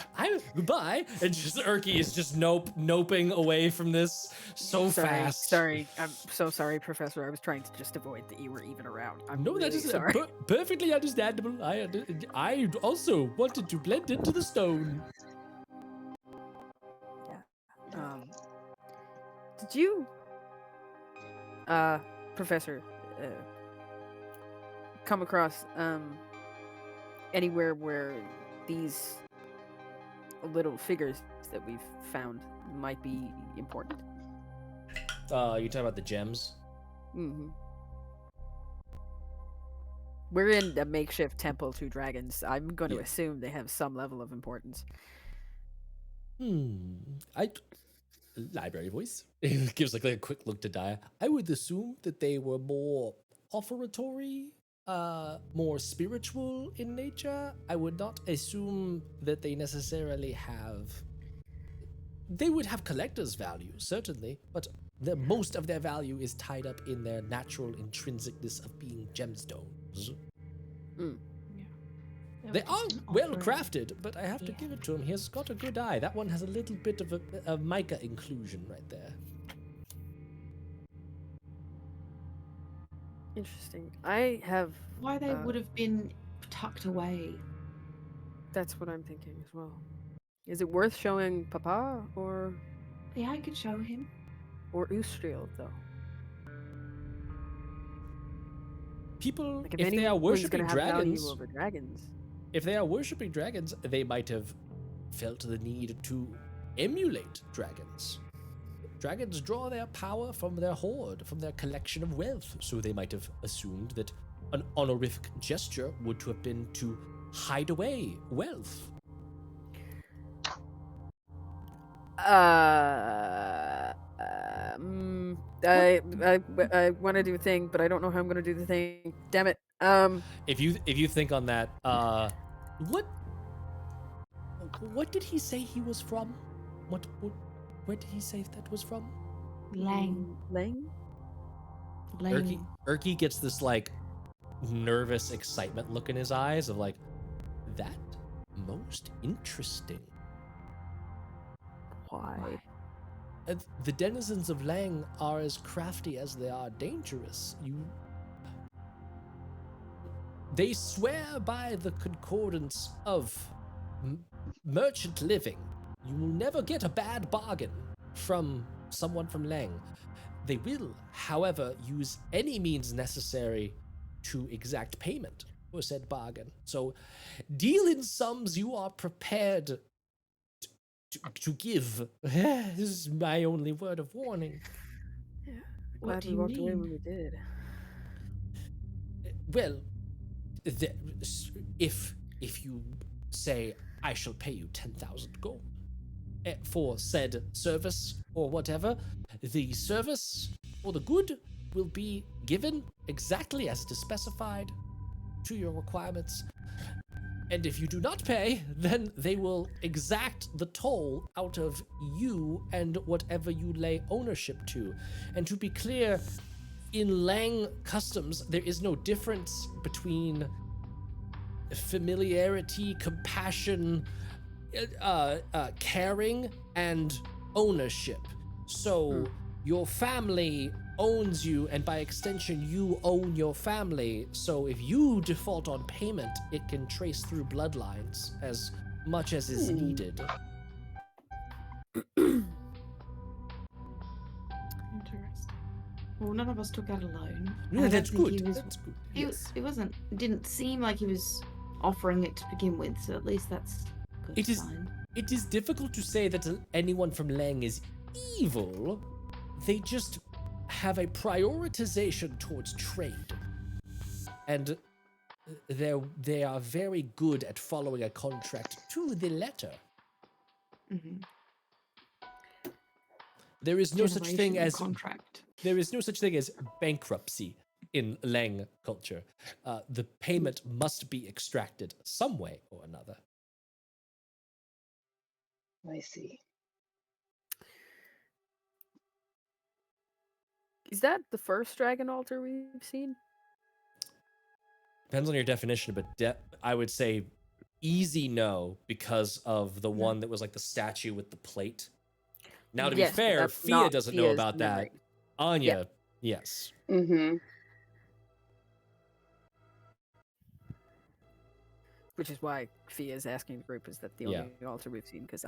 A: Goodbye. And just Urki is just noping away from this so fast.
B: Sorry. I'm so sorry, Professor. I was trying to just avoid that you were even around. I'm
A: No,
B: really
A: that is
B: sorry.
A: perfectly understandable. I also wanted to blend into the stone.
B: Did you, Professor, come across anywhere where these little figures that we've found might be important?
A: You talking about the gems?
B: Mm-hmm. We're in a makeshift temple to dragons. I'm going to
A: Yeah.
B: assume they have some level of importance.
A: Library voice. It gives like a quick look to Dia. I would assume that they were more offertory, more spiritual in nature. I would not assume that they necessarily have. They would have collector's value, certainly, but most of their value is tied up in their natural intrinsicness of being gemstones. They are well crafted, but I have to give it to him. He has got a good eye. That one has a little bit of a mica inclusion right there.
B: Interesting. I have.
D: Why they would have been tucked away.
B: That's what I'm thinking as well. Is it worth showing Papa or
D: Yeah, I could show him.
B: Ustriel though?
A: People,
B: Like
A: if they are
B: anyone's
A: worshipping
B: gonna have
A: dragons,
B: value over dragons.
A: if they are worshipping dragons, they might have felt the need to emulate dragons. Dragons draw their power from their hoard, from their collection of wealth, so they might have assumed that an honorific gesture would have been to hide away wealth.
B: I want to do a thing, but I don't know how I'm going to do the thing. Damn it.
A: If you think on that, what did he say he was from? Where did he say that was from?
D: Leng.
B: Leng?
A: Urki gets this like nervous excitement look in his eyes of like, that most interesting.
B: Why?
A: The denizens of Leng are as crafty as they are dangerous. they swear by the concordance of merchant living. You will never get a bad bargain from someone from Leng. They will, however, use any means necessary to exact payment for said bargain. So deal in sums you are prepared to give. This is my only word of warning.
D: What
B: Glad
D: do
B: we
D: you
B: walked away
D: mean?
B: when we did.
A: Well, if you say I shall pay you 10,000 gold for said service or whatever, the service or the good will be given exactly as it is specified to your requirements. And if you do not pay, then they will exact the toll out of you and whatever you lay ownership to. And to be clear, in Lang customs, there is no difference between familiarity, compassion, caring, and ownership. So your family owns you, and by extension, you own your family. So if you default on payment, it can trace through bloodlines as much as is needed.
D: Interesting. Well, none of us took out a loan.
A: Yeah,
D: I don't
A: that's
D: think
A: good.
D: He was,
A: That's good.
D: he,
A: Yes.
D: it wasn't. Didn't seem like he was offering it to begin with. So at least that's a good
A: It is-
D: sign.
A: It is difficult to say that anyone from Leng is evil. They just have a prioritization towards trade. And they are very good at following a contract to the letter.
D: Mm-hmm.
A: There is no such thing
D: Generational
A: as
D: contract.
A: there is no such thing as bankruptcy in Leng culture. The payment must be extracted some way or another.
C: I see.
B: Is that the first dragon altar we've seen?
A: Depends on your definition, but I would say easy no, because of the one that was like the statue with the plate. Now, to
B: Yes,
A: be
B: but
A: fair,
B: that's
A: Fia
B: not
A: doesn't know
B: Fia's
A: about
B: memory.
A: that. Anya, yes.
C: Mm-hmm.
B: Which is why Fia is asking the group, is that the
A: Yeah.
B: only altar we've seen? Because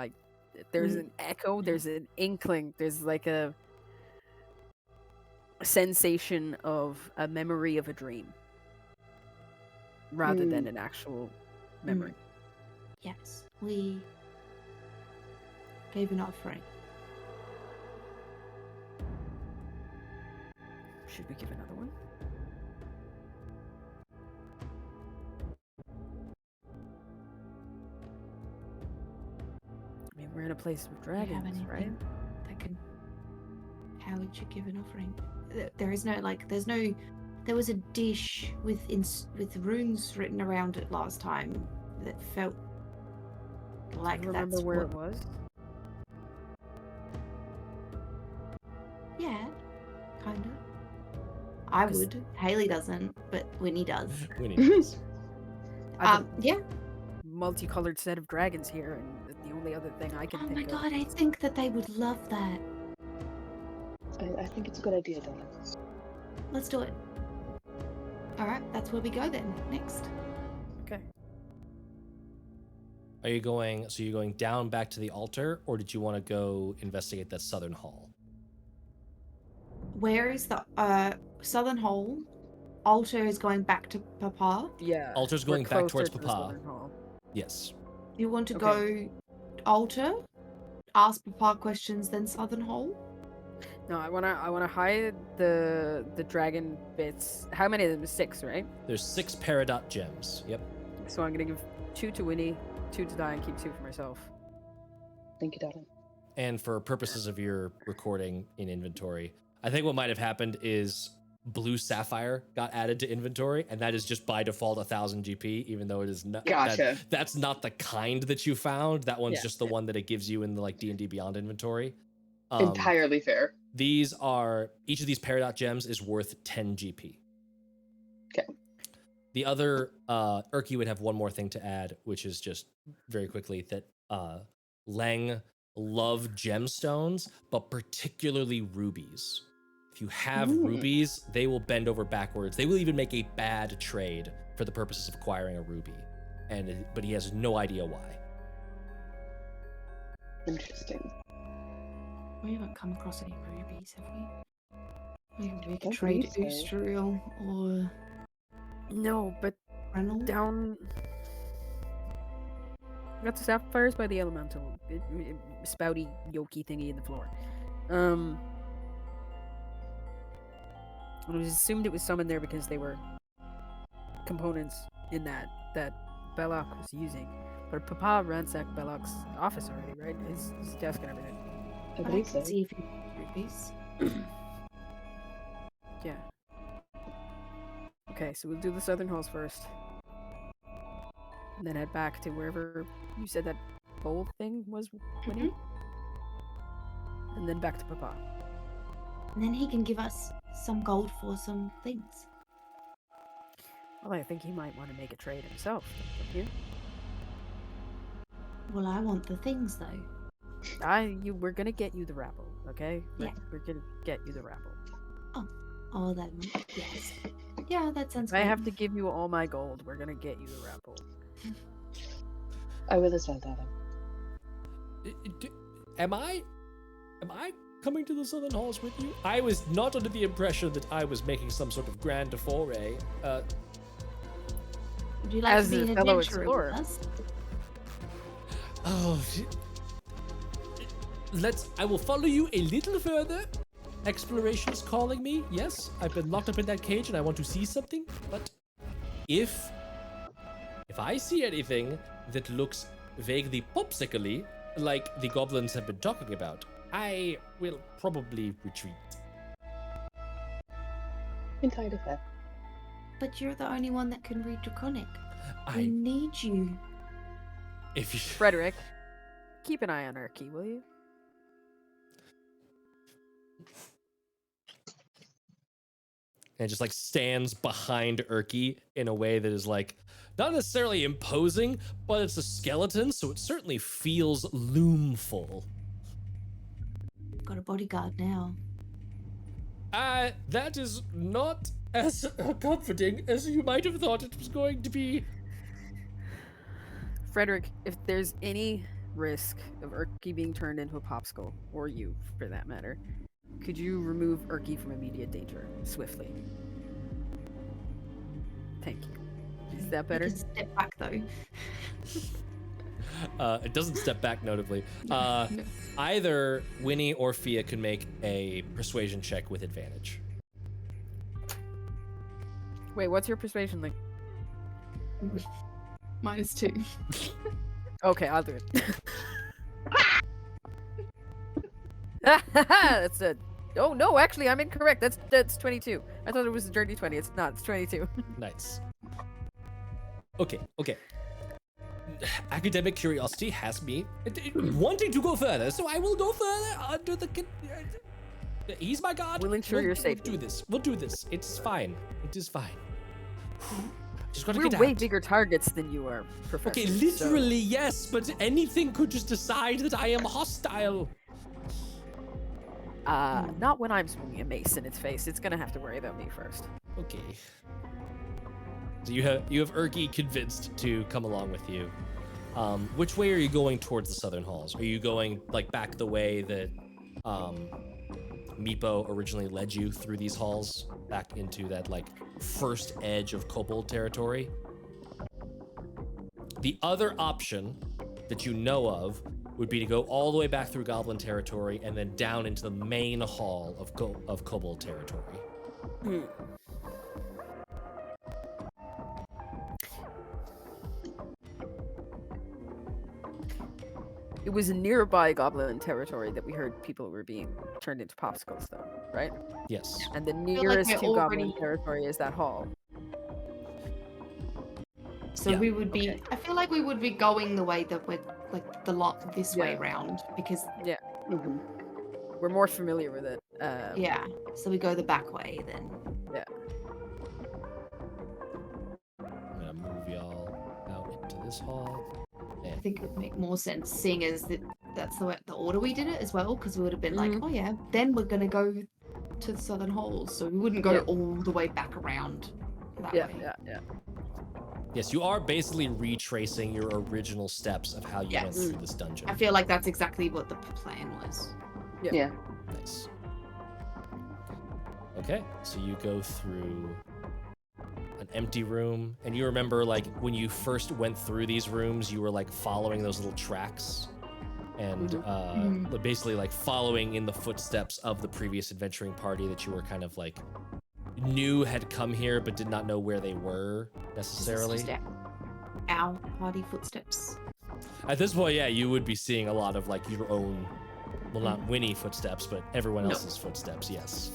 B: there's an echo, there's an inkling, there's like a sensation of a memory of a dream rather than an actual memory.
D: Yes, we gave an offering.
B: Should we give another one? I mean, we're in a place with
D: Do you have
B: dragons, right?
D: anything that can? How would you give an offering? There is no like. There's no. There was a dish with runes written around it last time that felt like
B: Do you remember
D: that's
B: where
D: what.
B: it was?
D: Yeah, kind of. I
B: 'Cause-
D: would. Haley doesn't, but Winnie does.
A: We need this.
B: I have
D: Yeah.
B: a multicolored set of dragons here, and the only other thing I can
D: Oh
B: think
D: my
B: of.
D: god, I think that they would love that.
C: I think it's a good idea, Donna.
D: Let's do it. All right, that's where we go then. Next.
B: Okay.
A: Are you going? So you're going down back to the altar, or did you want to go investigate that southern hall?
D: Where is the southern hall? Altar is going back to Papa.
B: Yeah.
A: Altar's
B: we're
A: going back towards
B: closer to the
A: Papa.
B: southern hall.
A: Yes.
D: You want to
B: Okay.
D: go altar? Ask Papa questions, then southern hall?
B: No, I wanna hide the dragon bits. How many of them? 6, right?
A: There's 6 peridot gems. Yep.
B: So I'm gonna give 2 to Winnie, 2 to Di, and keep 2 for myself.
C: Thank you, Donna.
A: And for purposes of your recording in inventory, I think what might have happened is blue sapphire got added to inventory, and that is just by default 1000 GP, even though it is not.
C: Gotcha.
A: That's not the kind that you found. That one's
B: Yeah,
A: just the one that it gives you in the like D&D Beyond inventory.
C: Entirely fair.
A: These are each of these peridot gems is worth 10 GP.
C: Okay.
A: The other Erky would have one more thing to add, which is just very quickly that Leng love gemstones, but particularly rubies. If you have rubies, they will bend over backwards. They will even make a bad trade for for the purposes of acquiring a ruby, but he has no idea why.
C: Interesting.
D: We haven't come across any rubies, have we? Maybe we could
C: Don't
D: trade
C: believe so.
D: Oostriel or
B: No, but
D: Reynolds.
B: down. Got the sapphires by the elemental spouty yolky thingy in the floor. It was assumed it was summoned there because they were components in that Belloc was using. But Papa ransacked Belloc's office already, right? His desk and everything.
C: I believe so.
D: See if you rubies.
B: Yeah. Okay, so we'll do the southern halls first. And then head back to wherever you said that bowl thing was, Winnie. And then back to Papa.
D: And then he can give us some gold for some things.
B: Well, I think he might want to make a trade himself, don't you?
D: Well, I want the things though.
B: We're gonna get you the rabble, okay?
D: Yeah.
B: We're gonna get you the rabble.
D: Oh, then yes. Yeah, that sounds
B: If I
D: great.
B: have to give you all my gold, we're gonna get you the rabble.
C: I will as well, darling.
A: Am I coming to the Southern Halls with you? I was not under the impression that I was making some sort of grand foray.
D: Would you like
B: As
D: to be
B: a
D: an
B: fellow
D: adventurer
B: explorer.
D: with us?
A: Oh, I will follow you a little further. Exploration is calling me. Yes, I've been locked up in that cage and I want to see something. But if I see anything that looks vaguely popsicle-y, like the goblins have been talking about, I will probably retreat.
C: Entirely fair.
D: But you're the only one that can read Draconic. We
A: I
D: need you.
A: if you
B: Frederick, keep an eye on Erky, will you?
A: and just like stands behind Erky in a way that is like not necessarily imposing, but it's a skeleton, so it certainly feels loomful.
D: Got a bodyguard now.
A: That is not as comforting as you might have thought it was going to be.
B: Frederick, if there's any risk of Erky being turned into a popsicle, or you for that matter, could you remove Erky from immediate danger swiftly? Thank you. Is that better?
D: You can step back though.
A: It doesn't step back notably.
D: No.
A: Either Winnie or Fia can make a persuasion check with advantage.
B: Wait, what's your persuasion link?
D: -2.
B: Okay, I'll do it. That's it. Oh no, actually, I'm incorrect. That's 22. I thought it was a dirty 20. It's not. It's 22.
A: Nice. Okay. Academic curiosity has me wanting to go further, so I will go further under the. He's my god.
B: We'll ensure your safety.
A: We'll do this. It's fine. It is fine. Just gotta
B: We're
A: get
B: way
A: out.
B: bigger targets than you are, Professor.
A: Okay,
B: so-
A: literally yes, but anything could just decide that I am hostile.
B: Not when I'm swinging a mace in its face. It's gonna have to worry about me first.
A: Okay. So you have Erky convinced to come along with you. Which way are you going towards the Southern Halls? Are you going like back the way that Meepo originally led you through these halls, back into that like first edge of kobold territory? The other option that you know of would be to go all the way back through goblin territory and then down into the main hall of kobold territory.
B: It was nearby goblin territory that we heard people were being turned into popsicles, though, right?
A: Yes.
B: And the
D: like
B: nearest
D: we're
B: to goblin
D: already-
B: territory is that hall.
D: So
A: Yeah,
D: we would be. I feel like we would be going the way that we're like the lot this way
B: Yeah.
D: round because
C: Mm-hmm.
B: We're more familiar with it.
D: yeah. So we go the back way then.
A: I'm gonna move y'all out into this hall.
D: I think it would make more sense seeing as that's the order we did it as well because we would have been like, oh yeah, then we're gonna go to the Southern Halls, so we wouldn't go
B: Yeah.
D: all the way back around that
B: Yeah,
D: way.
B: yeah.
A: Yes, you are basically retracing your original steps of how you went
D: Yes.
A: through this dungeon.
D: I feel like that's exactly what the plan was.
C: Yeah.
A: Nice. Okay, so you go through an empty room, and you remember, like, when you first went through these rooms, you were, like, following those little tracks, and basically, like, following in the footsteps of the previous adventuring party that you were kind of, like, knew had come here, but did not know where they were, necessarily.
D: Is this just our party footsteps?
A: At this point, yeah, you would be seeing a lot of, like, your own, well, not Winnie footsteps, but everyone else's footsteps, yes.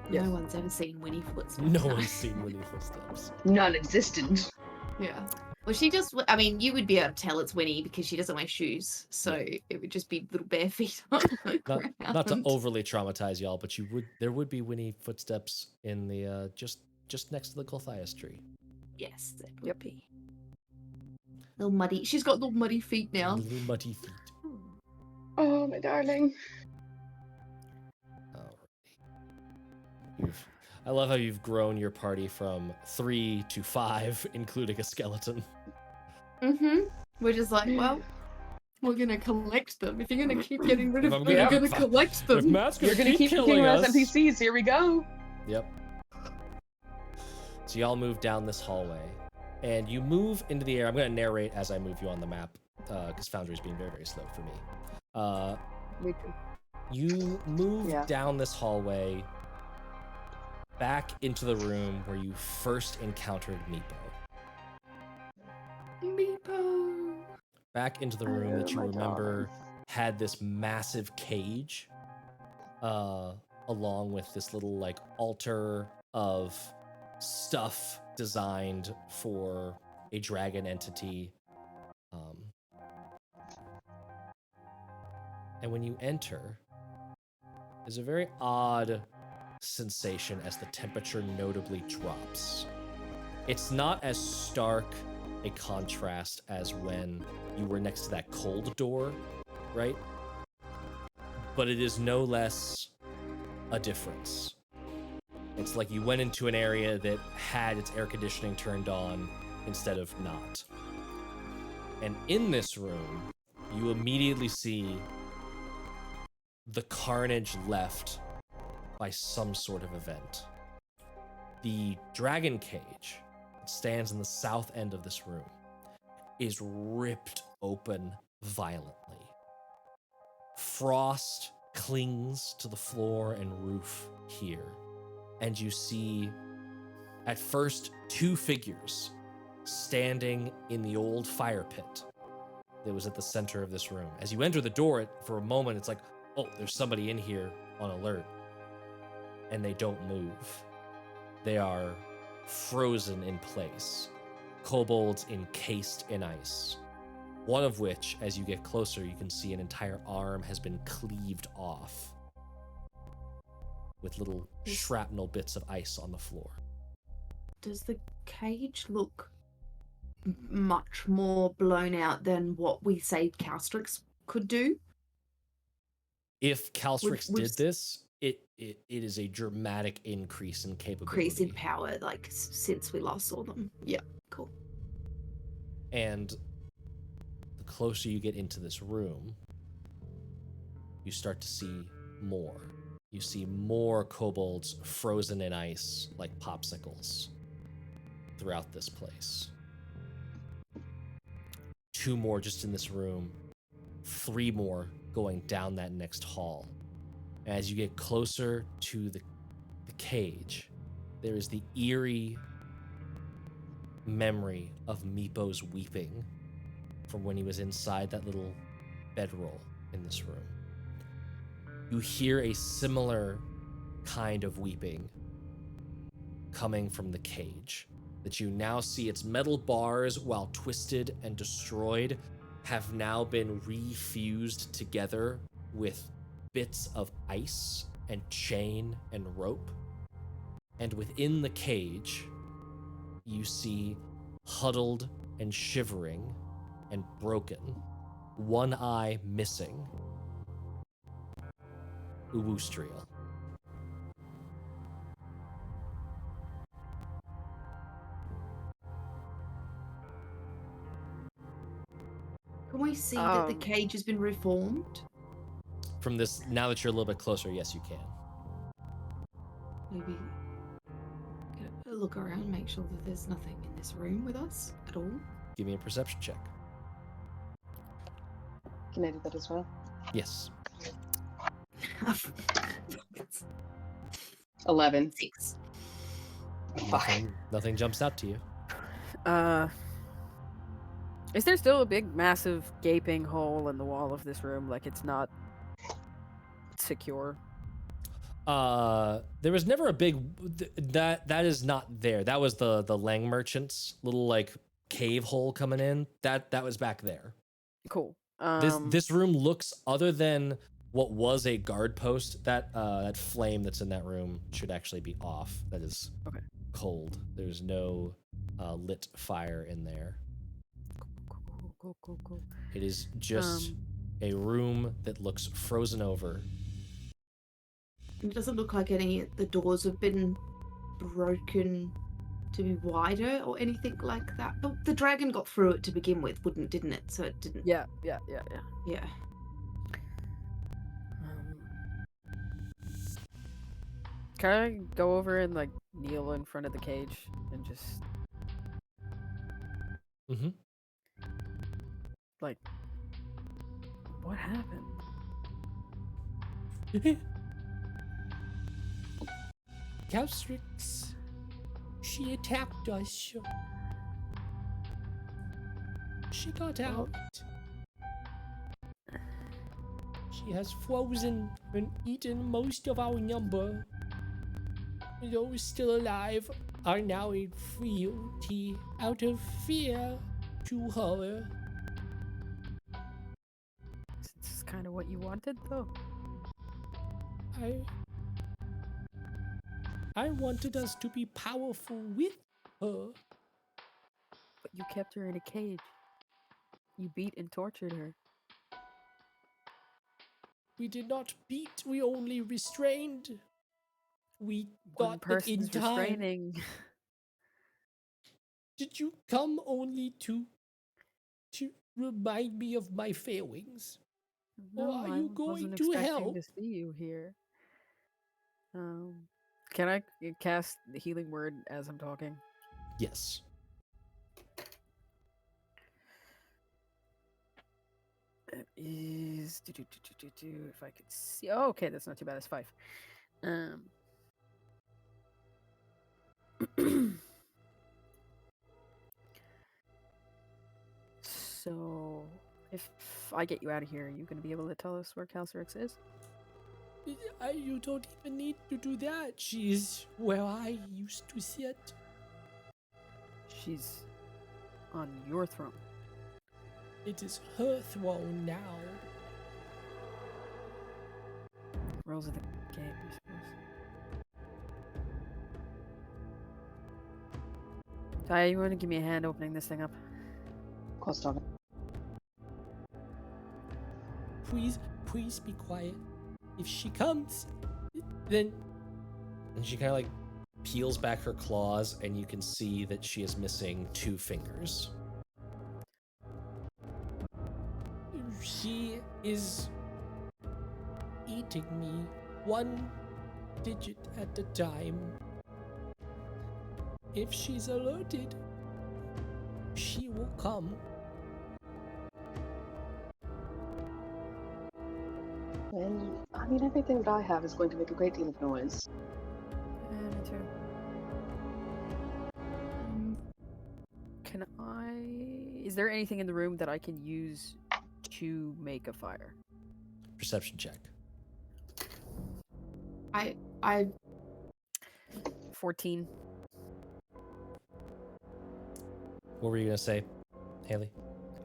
B: Yes.
D: No one's ever seen Winnie footsteps.
A: No one's seen Winnie footsteps.
C: Non-existent.
D: Yeah. Well, she just, I mean, you would be able to tell it's Winnie because she doesn't wear shoes. So it would just be little bare feet on the ground.
A: Not to overly traumatize y'all, but there would be Winnie footsteps in the just next to the Gulthias tree.
D: Yes, there would be. Little muddy. She's got little muddy feet now.
A: Little muddy feet.
C: Oh, my darling.
A: I love how you've grown your party from 3 to 5, including a skeleton.
D: We're just like, well, we're gonna collect them. If you're gonna keep getting rid of them,
A: I'm
D: you're
A: gonna-
D: gonna collect
A: If
D: them.
A: Matt's
C: You're gonna keep
A: killing
C: picking
A: us.
C: us NPCs. Here we go.
A: Yep. So y'all move down this hallway, and you move into the air. I'm going to narrate as I move you on the map, because Foundry's being very, very slow for me.
B: Me too.
A: You move
C: Yeah.
A: down this hallway, back into the room where you first encountered Meepo.
D: Meepo.
A: Back into the room that you
C: my
A: remember had this massive cage, along with this little, like, altar of stuff designed for a dragon entity. And when you enter, there's a very odd sensation as the temperature notably drops. It's not as stark a contrast as when you were next to that cold door, right? But it is no less a difference. It's like you went into an area that had its air conditioning turned on instead of not. And in this room, you immediately see the carnage left by some sort of event. The dragon cage that stands in the south end of this room is ripped open violently. Frost clings to the floor and roof here, and you see, at first, 2 figures standing in the old fire pit that was at the center of this room. As you enter the door, for a moment, it's like, oh, there's somebody in here on alert. And they don't move. They are frozen in place. Kobolds encased in ice. One of which, as you get closer, you can see an entire arm has been cleaved off, with little shrapnel bits of ice on the floor.
D: Does the cage look much more blown out than what we say Calcryx could do?
A: If Calcryx
D: We've
A: did this, it is a dramatic increase in capability.
D: Increase in power, like since we last saw them. Yeah, cool.
A: And the closer you get into this room, you start to see more. You see more kobolds frozen in ice like popsicles throughout this place. 2 more just in this room, 3 more going down that next hall. As you get closer to the cage, there is the eerie memory of Meepo's weeping from when he was inside that little bedroll in this room. You hear a similar kind of weeping coming from the cage, that you now see its metal bars, while twisted and destroyed, have now been refused together with bits of ice and chain and rope. And within the cage, you see, huddled and shivering and broken, one eye missing, Uwustriel.
D: we see that the cage has been reformed?
A: From this, now that you're a little bit closer, yes, you can.
D: Maybe get a look around, make sure that there's nothing in this room with us at all.
A: Give me a perception check.
C: Can I do that as well?
A: Yes.
C: 11.
D: 6.
C: Fuck.
A: Nothing jumps out to you.
B: Is there still a big, massive, gaping hole in the wall of this room? Like it's not secure?
A: There was never a big that is not there. That was the Leng merchants little like cave hole coming in. That was back there.
B: Cool.
A: This room looks, other than what was a guard post, that flame that's in that room should actually be off. That is cold. There's no lit fire in there.
B: Cool.
A: It is just a room that looks frozen over.
D: It doesn't look like any the doors have been broken to be wider or anything like that. But the dragon got through it to begin with, didn't it? So it didn't.
B: Yeah.
D: Yeah.
B: Can I go over and like kneel in front of the cage and just like, what happened?
A: Calcryx, she attacked us. She got out. She has frozen and eaten most of our number. Those still alive are now in fealty out of fear to her.
B: This is kind of what you wanted, though.
A: I wanted us to be powerful with her.
B: But you kept her in a cage. You beat and tortured her.
A: We did not beat, we only restrained. We
B: One
A: thought that in
B: person's
A: time...
B: restraining.
A: Did you come only to remind me of my failings?
B: No,
A: or are you
B: I
A: going
B: wasn't
A: to
B: expecting
A: help?
B: to see you here. Can I cast the healing word as I'm talking?
A: Yes.
B: That is if I could see. Oh, okay, that's not too bad. It's 5. So, if I get you out of here, are you going to be able to tell us where Calcryx is?
A: You don't even need to do that. She's where I used to sit.
B: She's on your throne.
A: It is her throne now.
B: Rules of the game, I suppose. Ty, you want to give me a hand opening this thing up?
C: Of course not.
A: Please be quiet. If she comes, then... And she kind of like peels back her claws, and you can see that she is missing 2 fingers. She is eating me 1 digit at a time. If she's alerted, she will come.
C: Well, I mean, everything that I have is going to make a great deal of noise.
B: Yeah, me too. Can I... Is there anything in the room that I can use to make a fire?
A: Perception check.
D: I
B: 14.
A: What were you gonna say, Haley?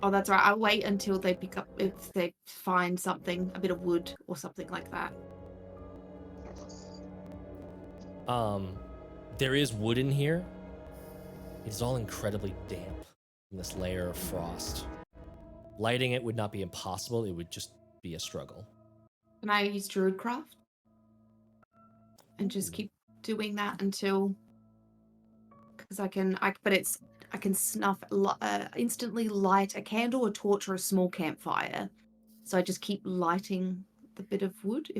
D: Oh, that's right. I'll wait until they pick up, if they find something, a bit of wood or something like that.
A: There is wood in here. It's all incredibly damp from this layer of frost. Lighting it would not be impossible. It would just be a struggle.
D: Can I use Druidcraft? And just keep doing that until... Because I I can instantly light a candle, a torch, or a small campfire. So I just keep lighting the bit of wood.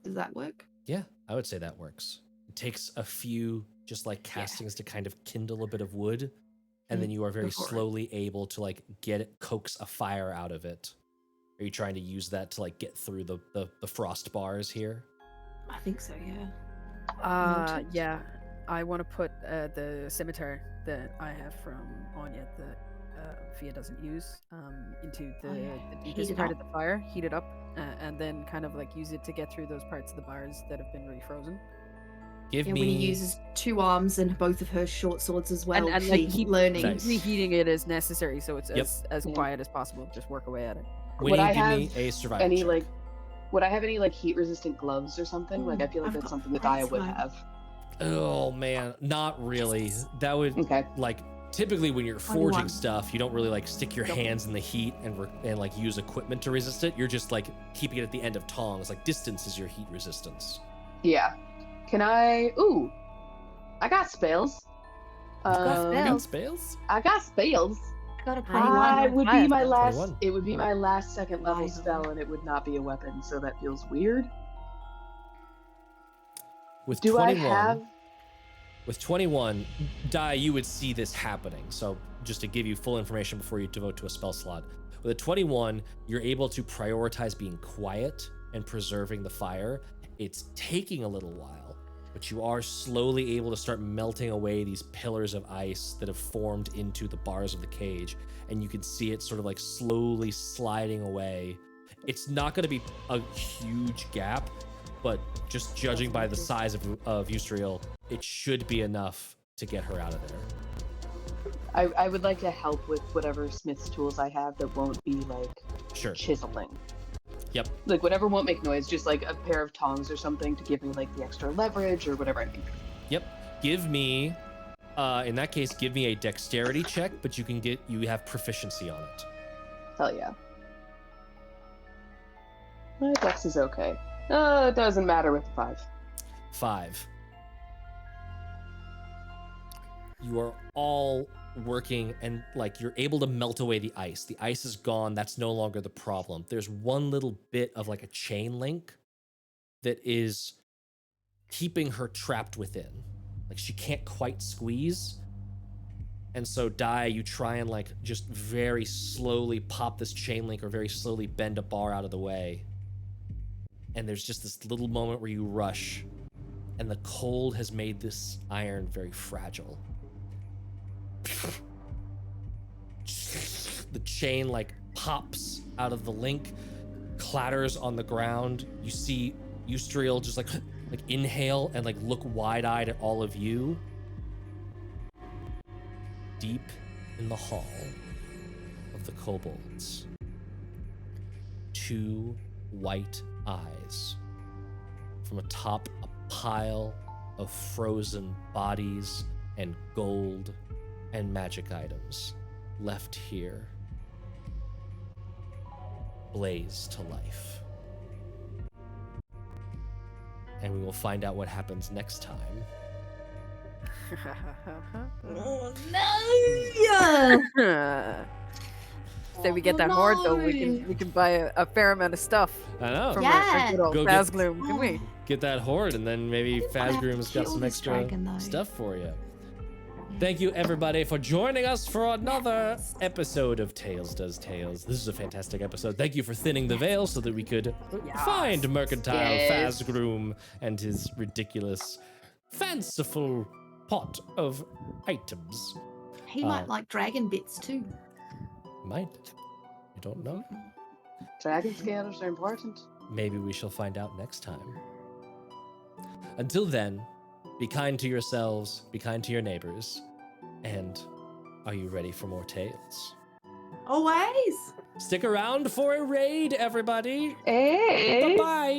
D: Does that work?
A: Yeah, I would say that works. It takes a few just like castings to kind of kindle a bit of wood, and then you are very
D: Before.
A: slowly able to like coax a fire out of it. Are you trying to use that to like get through the frost bars here?
D: I think so, yeah.
B: Yeah. I want to put the scimitar that I have from Anya that Fia doesn't use into the
D: Heat
B: deepest
D: it
B: part
D: up.
B: of the fire, heat it up, and then kind of like use it to get through those parts of the bars that have been refrozen.
A: Give
D: Yeah,
A: me.
D: Winnie uses 2 arms and both of her short swords as well.
B: And like keep
D: learning.
A: Nice.
B: reheating it as necessary, so it's
A: Yep.
B: as quiet as possible. Just work away at it.
A: Winnie,
C: Would I
A: give me
C: have
A: a survival
C: any
A: check.
C: would I have any like heat resistant gloves or something? Like I feel like
D: I've
C: that's
D: got
C: something that Daya would
D: frostbite.
C: have.
A: Oh man, not really. That would
C: Okay.
A: like typically when you're forging
D: 21.
A: stuff, you don't really like stick your hands in the heat and like use equipment to resist it. You're just like keeping it at the end of tongs. Like distance is your heat resistance.
C: Yeah. Can I? Ooh, I got spells.
A: You got
D: spells?
A: spells?
C: I got spells.
D: Got a
C: I would be my last.
A: 21.
C: It would be my last second level
D: Nice.
C: spell, and it would not be a weapon, so that feels weird.
A: With
C: Do
A: 21,
C: I have?
A: with 21, Dai, you would see this happening. So just to give you full information before you devote to a spell slot. With a 21, you're able to prioritize being quiet and preserving the fire. It's taking a little while, but you are slowly able to start melting away these pillars of ice that have formed into the bars of the cage. And you can see it sort of like slowly sliding away. It's not going to be a huge gap, but just judging by the size of Eustriel, it should be enough to get her out of there.
C: I would like to help with whatever smith's tools I have that won't be like
A: Sure.
C: chiseling.
A: Yep.
C: Like whatever won't make noise, just like a pair of tongs or something to give me like the extra leverage or whatever I need.
A: Yep. Give me, in that case, give me a dexterity check, but you have proficiency on it.
C: Hell yeah. My dex is okay. It doesn't matter with the 5.
A: 5. You are all working and like you're able to melt away the ice. The ice is gone. That's no longer the problem. There's one little bit of like a chain link that is keeping her trapped within. Like she can't quite squeeze. And so Dai, you try and like just very slowly pop this chain link or very slowly bend a bar out of the way. And there's just this little moment where you rush and the cold has made this iron very fragile. The chain like pops out of the link, clatters on the ground. You see Eustriel just like inhale and like look wide-eyed at all of you. Deep in the hall of the kobolds, 2 white eyes. From atop a pile of frozen bodies and gold and magic items left here blaze to life. And we will find out what happens next time.
D: Oh no!
B: Say we get that horde though, we can buy a fair amount of stuff
A: I know.
B: from
D: Yeah.
B: our good old
A: Go get-
B: Fazgloom, can we?
A: Get that horde, and then maybe
D: think I have to
A: Fazgroom's got
D: kill
A: some
D: this
A: extra
D: dragon, though.
A: stuff for you. Thank you, everybody, for joining us for another episode of Tales Does Tales. This is a fantastic episode. Thank you for thinning the veil so that we could find Mercantile
C: Yes.
A: Fazgroom and his ridiculous, fanciful pot of items.
D: He might like dragon bits too.
A: Might. You don't know.
C: Dragon scales are important.
A: Maybe we shall find out next time. Until then, be kind to yourselves, be kind to your neighbors, and are you ready for more tales?
D: Always.
A: Stick around for a raid, everybody.
C: Hey.
A: Bye-bye.